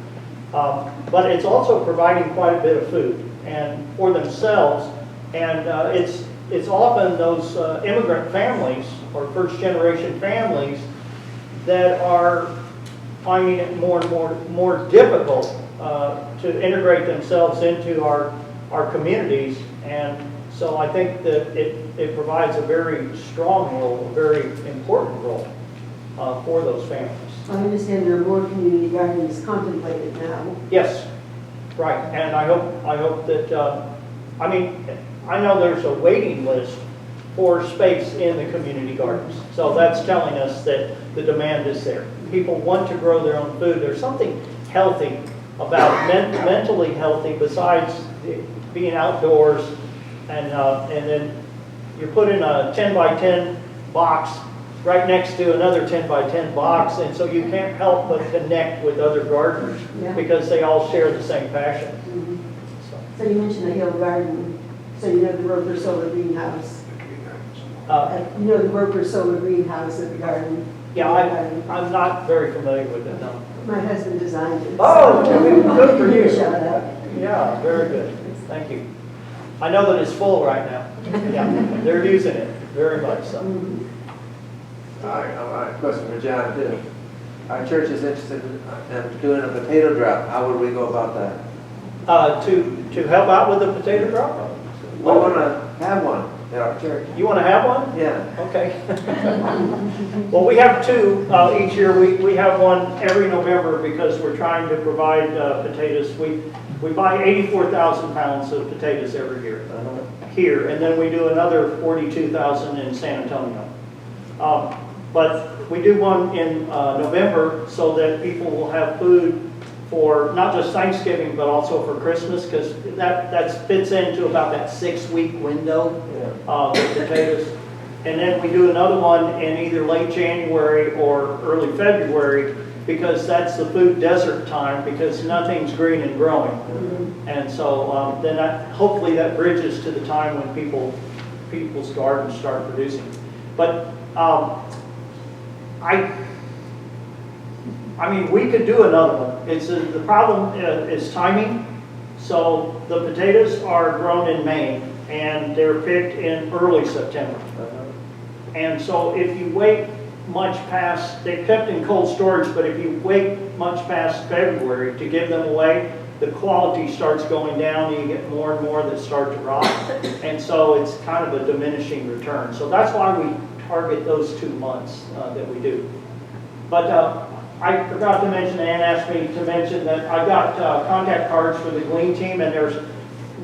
But it's also providing quite a bit of food and for themselves. And it's often those immigrant families or first-generation families that are finding it more and more difficult to integrate themselves into our communities. And so I think that it provides a very strong role, a very important role for those families. I understand there are more community gardens contemplated now. Yes, right. And I hope that, I know there's a waiting list for space in the community gardens. So that's telling us that the demand is there. People want to grow their own food. There's something healthy about mentally healthy besides being outdoors, and then you're put in a 10 by 10 box right next to another 10 by 10 box, and so you can't help but connect with other gardeners Yeah. because they all share the same passion. Mhm. So, So you mentioned the Hill Garden, so you know the Roper Solar Greenhouse. You know the Roper Solar Greenhouse at the garden? yeah, I'm not very familiar with it, no. My husband designed it. Oh, so- good for you. Shout out. Yeah, very good. Thank you. I know that it's full right now. Yeah, they're using it very much so. Mhm. All right, question for John too. Our church is interested in doing a potato drop. How would we go about that? To help out with the potato drop? We want to have one at our church. You want to have one? Yeah. Okay. Well, we have two each year. We have one every November because we're trying to provide potatoes. We buy 84,000 pounds of potatoes every year here, and then we do another 42,000 in San Antonio. But we do one in November so that people will have food for not just Thanksgiving, but also for Christmas, because that fits into about that 6-week window with potatoes. And then we do another one in either late January or early February, because that's the food desert time, because nothing's green and growing. And so then hopefully that bridges to the time when people's gardens start producing. But I mean, we could do another one. The problem is timing. So the potatoes are grown in May, and they're picked in early September. And so if you wait much past, they're kept in cold storage, but if you wait much past February to give them away, the quality starts going down, and you get more and more that start to rot. And so it's kind of a diminishing return. So that's why we target those 2 months that we do. But I forgot to mention, Ann asked me to mention that I got contact cards for the Glean team, and there's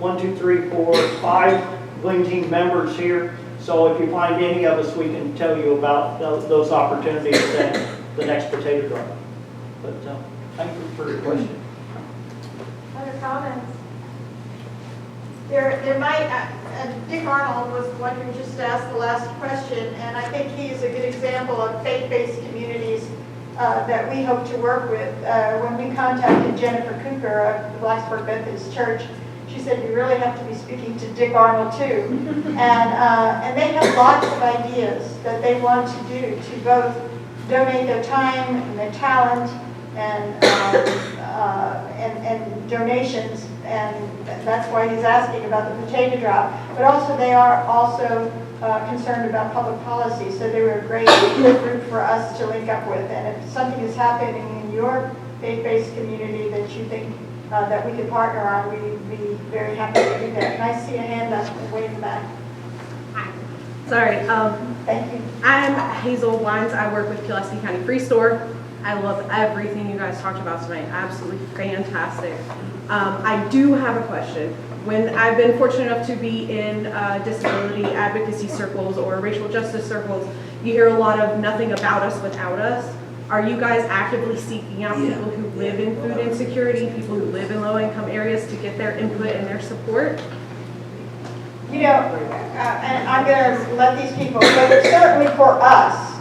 5 Glean team members here. So if you find any of us, we can tell you about those opportunities and the next potato drop. But thank you for your question. Other comments? There might, Dick Arnold was the one who just asked the last question, and I think he is a good example of faith-based communities that we hope to work with. When we contacted Jennifer Cooper of the Blacksburg Methodist Church, she said, you really have to be speaking to Dick Arnold too. And they have lots of ideas that they want to do to both donate their time and their talent and donations, and that's why he's asking about the potato drop. But also they are also concerned about public policy, so they were a great group for us to link up with. And if something is happening in your faith-based community that you think that we could partner on, we'd be very happy to do that. And I see a hand up way in the back. Sorry, Thank you. I'm Hazel Wines. I work with Pulaski County Free Store. I love everything you guys talked about tonight. Absolutely fantastic. I do have a question. When I've been fortunate enough to be in disability advocacy circles or racial justice circles, you hear a lot of nothing about us without us. Are you guys actively seeking out people who live in food insecurity, people who live in low-income areas to get their input and their support? You know, and I'm going to let these people, but certainly for us,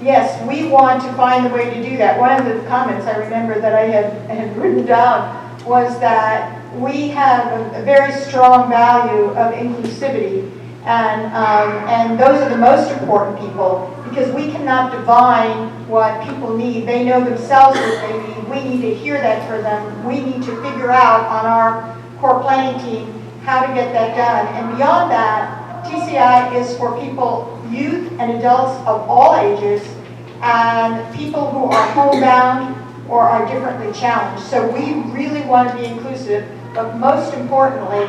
yes, we want to find a way to do that. One of the comments I remember that I had written down was that we have a very strong value of inclusivity, and those are the most important people, because we cannot divine what people need. They know themselves what they need. We need to hear that for them. We need to figure out on our core planning team how to get that done. And beyond that, TCI is for people, youth and adults of all ages, and people who are homebound or are differently challenged. So we really want to be inclusive, but most importantly,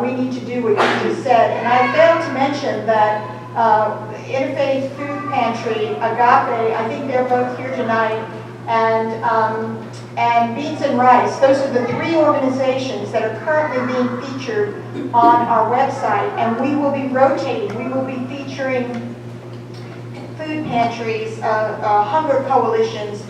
we need to do what you just said. And I failed to mention that Interfaith Food Pantry, Agape, I think they're both here tonight, and Beans and Rice. Those are the 3 organizations that are currently being featured on our website, and we will be rotating. We will be featuring food pantries, hunger coalitions,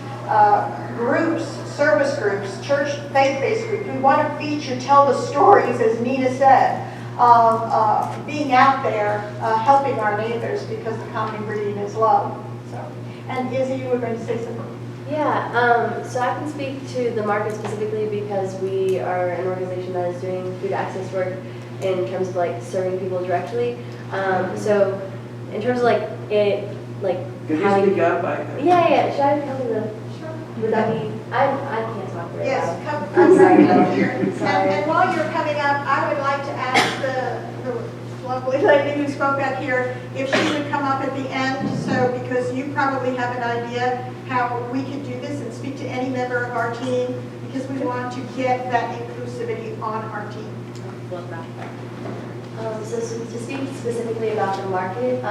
groups, service groups, church faith-based groups. We want to feature, tell the stories, as Nina said, of being out there, helping our neighbors because the common ingredient is love. So, and Izzy, you were going to say something? Yeah, so I can speak to the market specifically because we are an organization that is doing food access work in terms of like serving people directly. So in terms of like Could you how speak up? Yeah, should I come to the, would that be, I can't talk very Yes, loud. come I'm sorry. right here. Sorry. And while you're coming up, I would like to ask the lovely lady who spoke up here if she would come up at the end, so because you probably have an idea how we could do this and speak to any member of our team, because we want to get that inclusivity on our team. So to speak specifically about the market,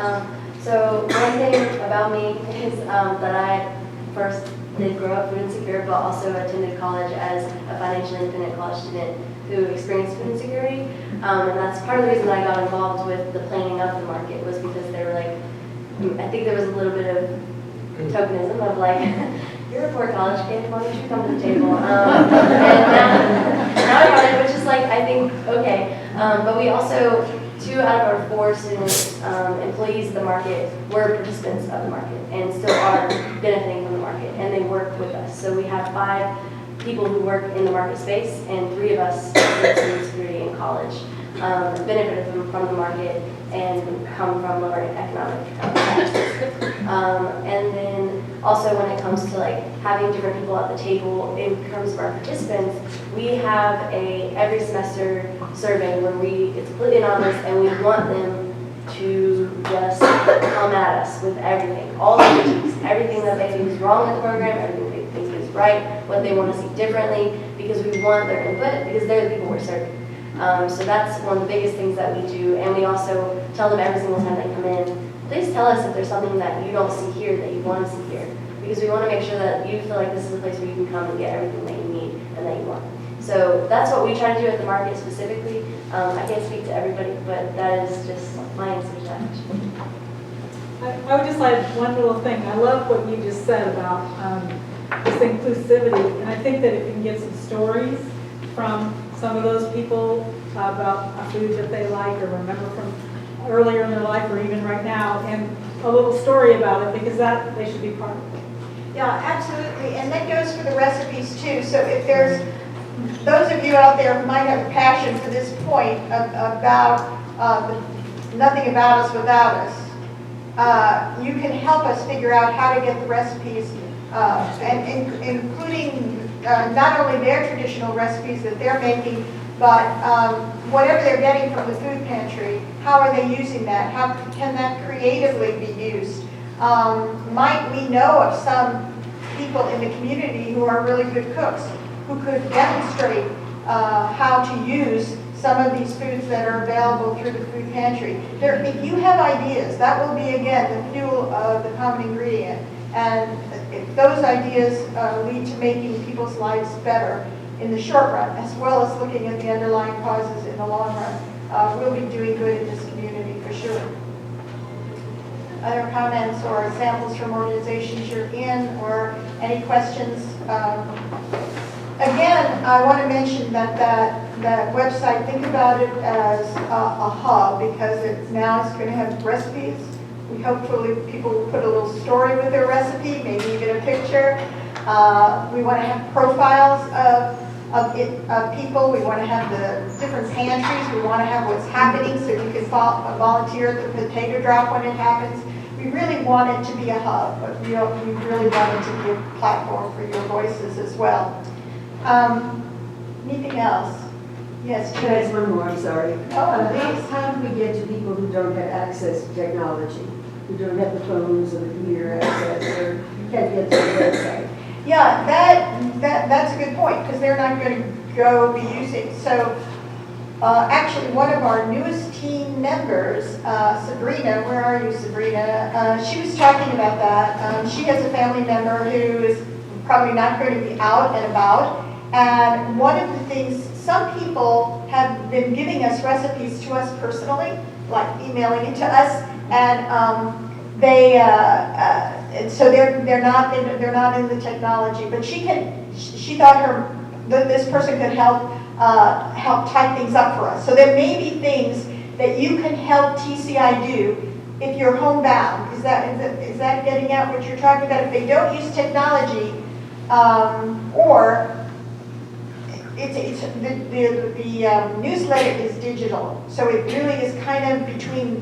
so one thing about me is that I first did grow up food insecure, but also attended college as a financially independent college student who experienced food insecurity. And that's part of the reason I got involved with the planning of the market was because they were like, I think there was a little bit of tokenism of like, you're a poor college kid, why don't you come to the table? And now I got it, which is like, I think, okay. But we also, 2 out of our 4 students, employees of the market, were participants of the market and still are benefiting from the market, and they work with us. So we have 5 people who work in the market space, and 3 of us in food security in college benefited from the market and come from lower economic status. And then also when it comes to like having different people at the table in terms of our participants, we have a every semester survey where it's completely anonymous and we want them to just come at us with everything, all the issues, everything that they think is wrong with the program, everything they think is right, what they want to see differently, because we want their input, because they're the people we're serving. So that's one of the biggest things that we do, and we also tell them every single time they come in, please tell us if there's something that you don't see here that you want to see here, because we want to make sure that you feel like this is a place where you can come and get everything that you need and that you want. So that's what we try to do at the market specifically. I can't speak to everybody, but that is just my answer to that. I would just like one little thing. I love what you just said about this inclusivity, and I think that if we can get some stories from some of those people about a food that they like or remember from earlier in their life or even right now, and a little story about it, because that they should be part of it. Yeah, absolutely, and that goes for the recipes too. So if there's those of you out there who might have a passion for this point about nothing about us without us, you can help us figure out how to get the recipes, and including not only their traditional recipes that they're making, but whatever they're getting from the food pantry, how are they using that? How can that creatively be used? Might we know of some people in the community who are really good cooks who could demonstrate how to use some of these foods that are available through the food pantry? If you have ideas, that will be, again, the fuel of the common ingredient. And if those ideas lead to making people's lives better in the short run, as well as looking at the underlying causes in the long run, we'll be doing good in this community for sure. Other comments or examples from organizations you're in, or any questions? Again, I want to mention that website, think about it as a hub, because now it's going to have recipes. We hopefully people will put a little story with their recipe, maybe even a picture. We want to have profiles of people. We want to have the different pantries. We want to have what's happening so you can volunteer at the potato drop when it happens. We really want it to be a hub, but we really want it to be a platform for your voices as well. Anything else? Yes, Can I ask one more? I'm sorry. please. How do we get to people who don't have access to technology, who don't have the phones or the computer access, or can't get to the website? Yeah, that's a good point, because they're not going to go be using. So actually, one of our newest team members, Sabrina, where are you, Sabrina? She was talking about that. She has a family member who is probably not going to be out and about. And one of the things, some people have been giving us recipes to us personally, like emailing it to us, and so they're not in the technology. But she thought this person could help help type things up for us. So there may be things that you can help TCI do if you're homebound. Is that getting at what you're talking about? If they don't use technology, or the newsletter is digital, so it really is kind of between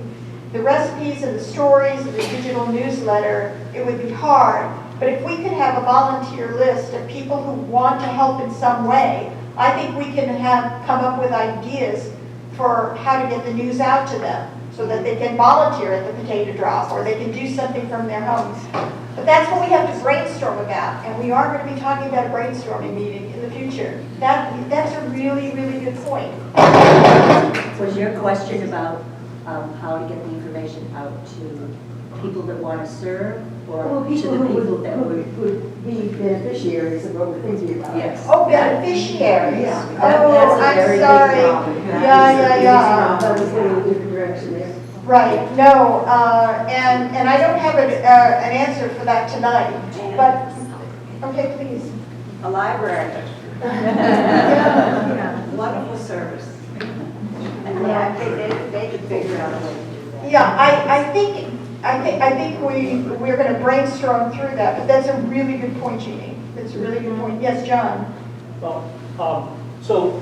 the recipes and the stories and the digital newsletter. It would be hard, but if we could have a volunteer list of people who want to help in some way, I think we can come up with ideas for how to get the news out to them, so that they can volunteer at the potato drop, or they can do something from their homes. But that's what we have to brainstorm about, and we are going to be talking about a brainstorming meeting in the future. That's a really, really good point. Was your question about how to get the information out to people that want to serve, or Well, to people the who people that would? would be beneficiaries of what we're thinking about. Yes. Oh, beneficiaries. Yeah. Oh, That's a very I'm big sorry. problem. Yeah. That was going in a different direction there. Right, no, and I don't have an answer for that tonight, but, okay, please. A library. Yeah. Wonderful service. And yeah, they could figure out a way to do that. Yeah, I think we're going to brainstorm through that, but that's a really good point, Jeannie. That's a really good point. Yes, John? Well, so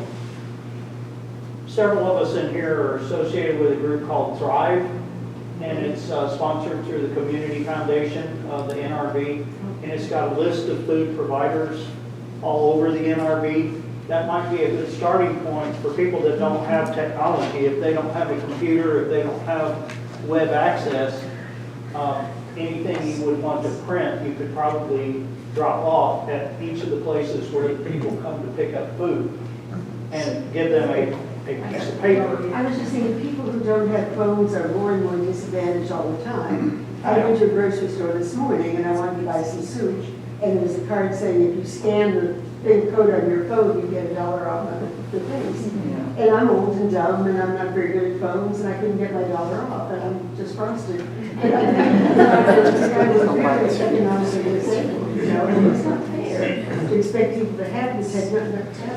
several of us in here are associated with a group called Thrive, and it's sponsored through the Community Foundation of the NRV, and it's got a list of food providers all over the NRV. That might be a good starting point for people that don't have technology. If they don't have a computer, if they don't have web access, anything you would want to print, you could probably drop off at each of the places where people come to pick up food and give them a piece of paper. I was just thinking, people who don't have phones are more and more disadvantaged all the time. I went to a grocery store this morning and I wanted to buy some soup, and there was a card saying if you scan the thing code on your phone, you get $1 off of the things. And I'm old and dumb and I'm not very good at phones, and I couldn't get my $1 off, and I'm just frosted. But I think economically disabled, you know, and it's not fair to expect people to have this, have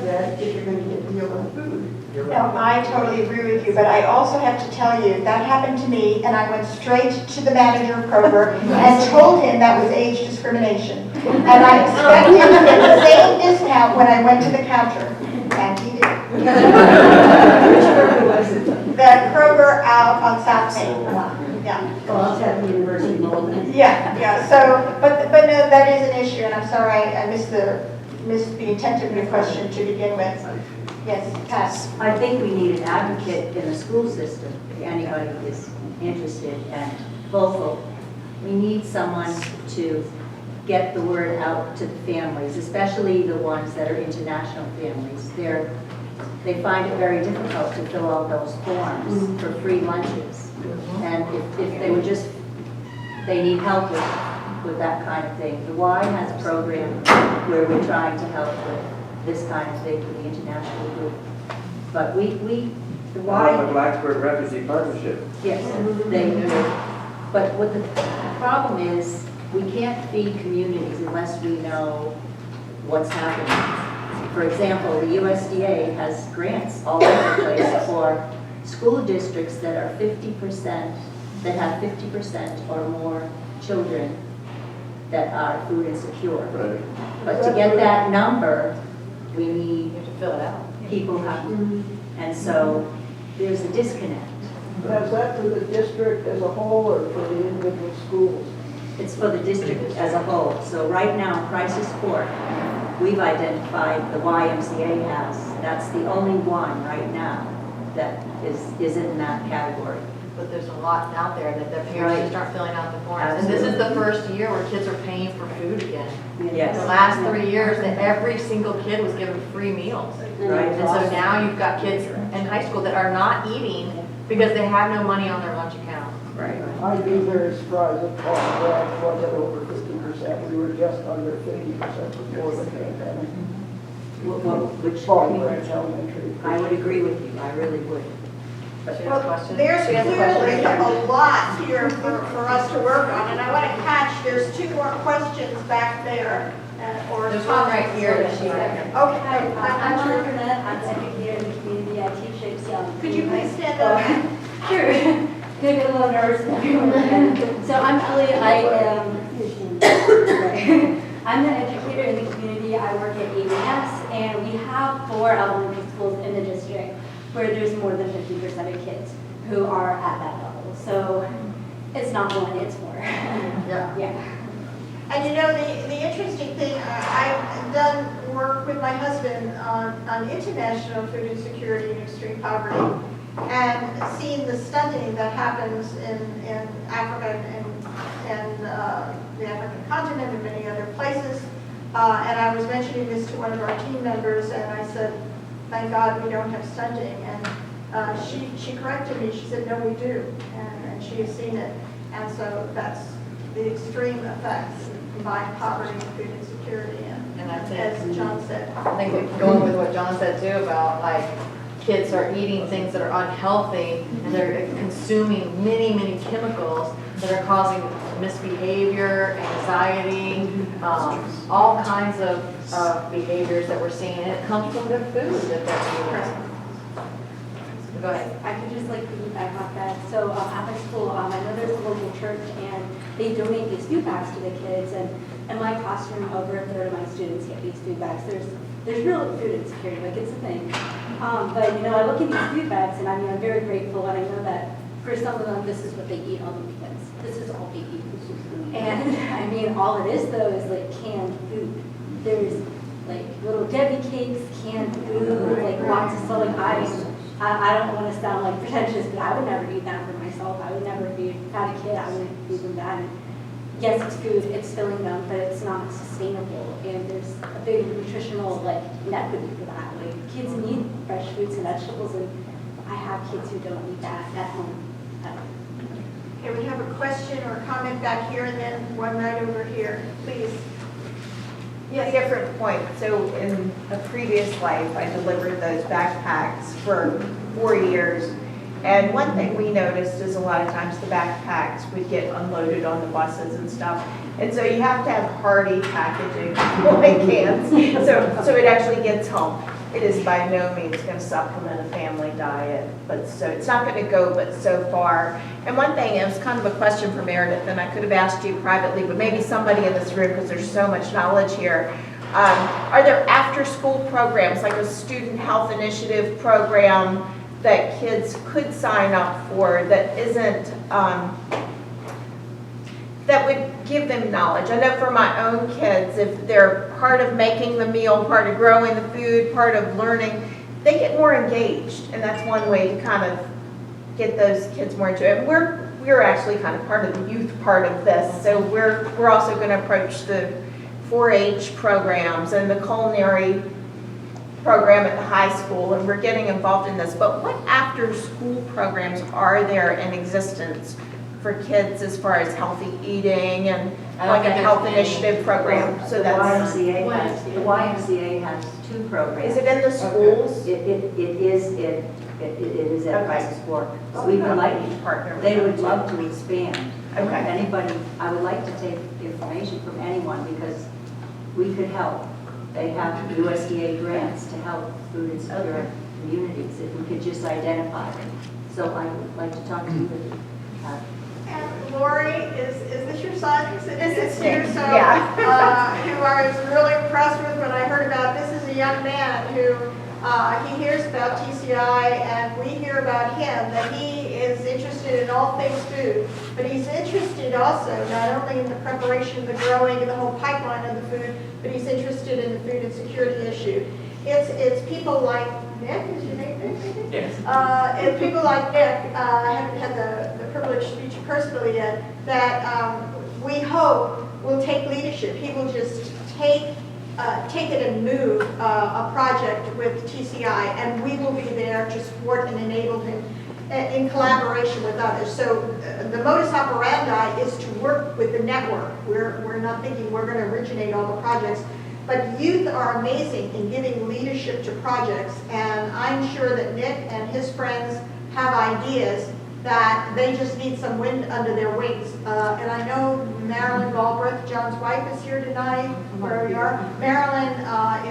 that, if you're going to get a deal on food. No, I totally agree with you, but I also have to tell you, that happened to me, and I went straight to the manager of Kroger and told him that was age discrimination. And I expected him to get the same discount when I went to the counter, and he did. Which Kroger was it? The Kroger out on South Main. Yeah. Oh, I'll tap the University Mall. Yeah, so, but no, that is an issue, and I'm sorry, I missed the intent of your question to begin with. Yes, Cass. I think we need an advocate in the school system, if anybody is interested and vocal. We need someone to get the word out to the families, especially the ones that are international families. They find it very difficult to fill out those forms for free lunches. And if they would just, they need help with that kind of thing. The Y has a program where we're trying to help with this kind of thing with the international group. But the The Y, Blacksburg Refugee Partnership. yes, but what the problem is, we can't feed communities unless we know what's happening. For example, the USDA has grants all over the place for school districts that are 50%, that have 50% or more children that are food insecure. Right. But to get that number, we need You have to fill it out. people and so there's a disconnect. Is that for the district as a whole or for the individual schools? It's for the district as a whole. So right now, Crisis Court, we've identified, the YMCA has, that's the only one right now that is in that category. But there's a lot out there that their Right. parents just aren't filling out the forms. And this is the first year where kids are paying for food again. Yes. The last 3 years, that every single kid was given free meals. Right. And so now you've got kids in high school that are not eating because they have no money on their lunch account. Right. I'd be very surprised if Paul Bragg wasn't over 50%. We were just under 50% before the pandemic. Which, Paul Bragg Elementary. I would agree with you, I really would. But you have a question? There's She has a question clearly right there. a lot here for us to work on, and I want to catch, there's 2 more questions back there, or? There's one right here that she had. Okay. I'm Molly Burnett, I'm an educator in the community, I teach shapes young. Could you please stand up? Sure. Gonna get a little nervous now. So I'm Ellie, I'm the educator in the community, I work at ABS, and we have 4 elementary schools in the district where there's more than 50% of kids who are at that level. So it's not 1, it's 4. Yeah. And you know, the interesting thing, I've done work with my husband on international food insecurity and extreme poverty, and seen the stunting that happens in Africa and the African continent and many other places. And I was mentioning this to one of our team members, and I said, thank God we don't have stunting. And she corrected me, she said, no, we do, and she has seen it. And so that's the extreme effects, combined poverty and food insecurity, And I think, as John said. I think going with what John said too about like kids are eating things that are unhealthy and they're consuming many, many chemicals that are causing misbehavior, anxiety, all kinds of behaviors that we're seeing. And it comes from the food that they're eating. Go ahead. I could just like piggyback off that. So at my school, I know there's a local church and they donate these food bags to the kids. And in my classroom, over a third of my students get these food bags. There's real food insecurity, like it's a thing. But you know, I look at these food bags and I mean, I'm very grateful, and I know that for some of them, this is what they eat on the weekends. This is all they eat. And I mean, all it is though is like canned food. There's like little Debbie cakes, canned food, like lots of stuff. Like I don't want to sound like pretentious, but I would never eat that for myself. I would never feed, if I had a kid, I wouldn't feed them that. And yes, it's food, it's filling them, but it's not sustainable. And there's a big nutritional like inequity for that. Like kids need fresh fruits and vegetables, and I have kids who don't eat that at home. Okay, we have a question or comment back here, and then one right over here, please. Yeah, different point. So in a previous life, I delivered those backpacks for 4 years. And one thing we noticed is a lot of times the backpacks would get unloaded on the buses and stuff. And so you have to have hardy packaging, like cans, so it actually gets home. It is by no means going to supplement a family diet, but so it's not going to go but so far. And one thing, it was kind of a question for Meredith, and I could have asked you privately, but maybe somebody in this room, because there's so much knowledge here. Are there after-school programs, like a student health initiative program that kids could sign up for that isn't, that would give them knowledge? I know for my own kids, if they're part of making the meal, part of growing the food, part of learning, they get more engaged, and that's one way to kind of get those kids more into it. We're actually kind of part of the youth part of this, so we're also going to approach the 4-H programs and the culinary program at the high school, and we're getting involved in this. But what after-school programs are there in existence for kids as far as healthy eating and like a health initiative program? So that's The YMCA has 2 programs. Is it in the schools? It is at Rice Fork. So we would like, partner. they would love to expand. Okay. Anybody, I would like to take information from anyone because we could help. They have USDA grants to help food insecure communities if we could just identify them. So I would like to talk to you. And Lori, is this your son? This is here, Nick, so, yeah. who I was really impressed with when I heard about. This is a young man who he hears about TCI, and we hear about him, that he is interested in all things food, but he's interested also not only in the preparation, the growing, and the whole pipeline of the food, but he's interested in the food insecurity issue. It's people like Nick, is your name Nick? Yes. It's people like Nick, I haven't had the privilege to meet you personally yet, that we hope will take leadership. He will just take it and move a project with TCI, and we will be there to support and enable him in collaboration with others. So the modus operandi is to work with the network. We're not thinking we're going to originate all the projects, but youth are amazing in giving leadership to projects, and I'm sure that Nick and his friends have ideas, that they just need some wind under their wings. And I know Marilyn Galbraith, John's wife, is here tonight, where we are. Marilyn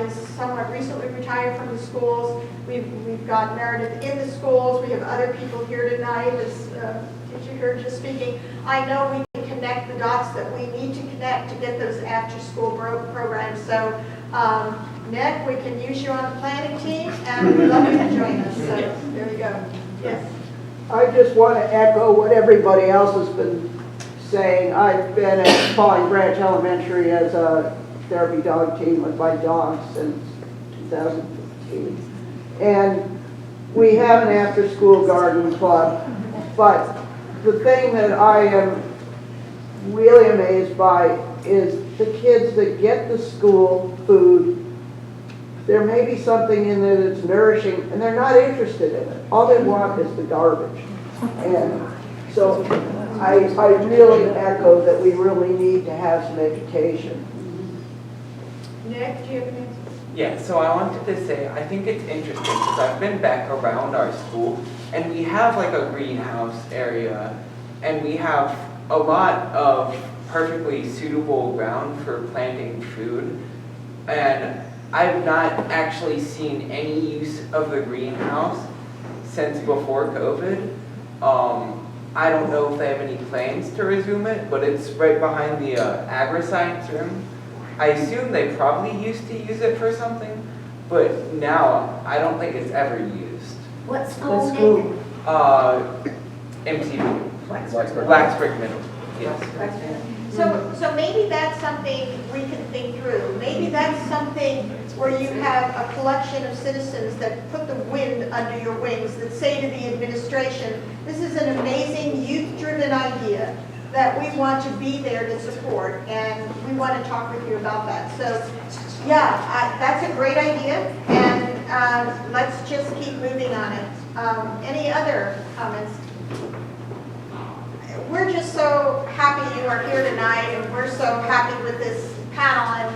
is somewhat recently retired from the schools. We've got Meredith in the schools. We have other people here tonight, as teacher here just speaking. I know we can connect the dots that we need to connect to get those after-school programs. So, Nick, we can use you on the planning team, and we'd love you to join us. So, there you go. Yes. I just want to echo what everybody else has been saying. I've been at Falling Branch Elementary as a therapy dog team with my dogs since 2015. And we have an after-school garden club, but the thing that I am really amazed by is the kids that get the school food. There may be something in there that's nourishing, and they're not interested in it. All they want is the garbage. And so I really echo that we really need to have some education. Nick, do you have any? Yeah, so I wanted to say, I think it's interesting because I've been back around our school and we have like a greenhouse area and we have a lot of perfectly suitable ground for planting food. And I've not actually seen any use of the greenhouse since before COVID. I don't know if they have any plans to resume it, but it's right behind the agri-science room. I assume they probably used to use it for something, but now I don't think it's ever used. What school, Nick? MCB. Blacksburg Middle. Yes. So maybe that's something we can think through. Maybe that's something where you have a collection of citizens that put the wind under your wings, that say to the administration, this is an amazing youth-driven idea that we want to be there to support, and we want to talk with you about that. So yeah, that's a great idea, and let's just keep moving on it. Any other comments? We're just so happy you are here tonight, and we're so happy with this panel. And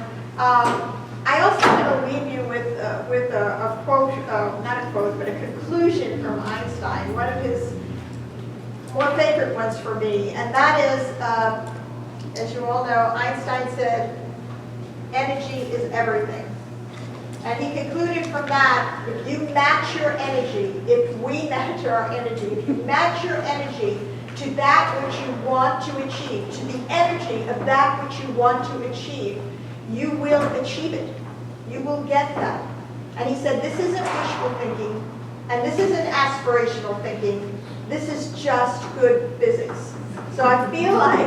I also want to leave you with a quote, not a quote, but a conclusion from Einstein, one of his more favorite ones for me. And that is, as you all know, Einstein said, energy is everything. And he concluded from that, if you match your energy, if we match our energy, if you match your energy to that which you want to achieve, to the energy of that which you want to achieve, you will achieve it. You will get that. And he said, this isn't wishful thinking, and this isn't aspirational thinking. This is just good physics. So I feel like,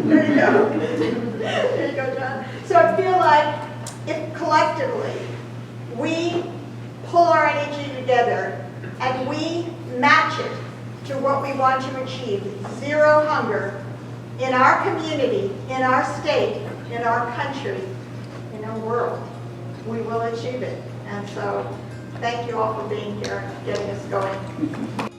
there you go. There you go, John. So I feel like if collectively we pull our energy together and we match it to what we want to achieve, zero hunger in our community, in our state, in our country, in our world, we will achieve it. And so thank you all for being here, getting us going.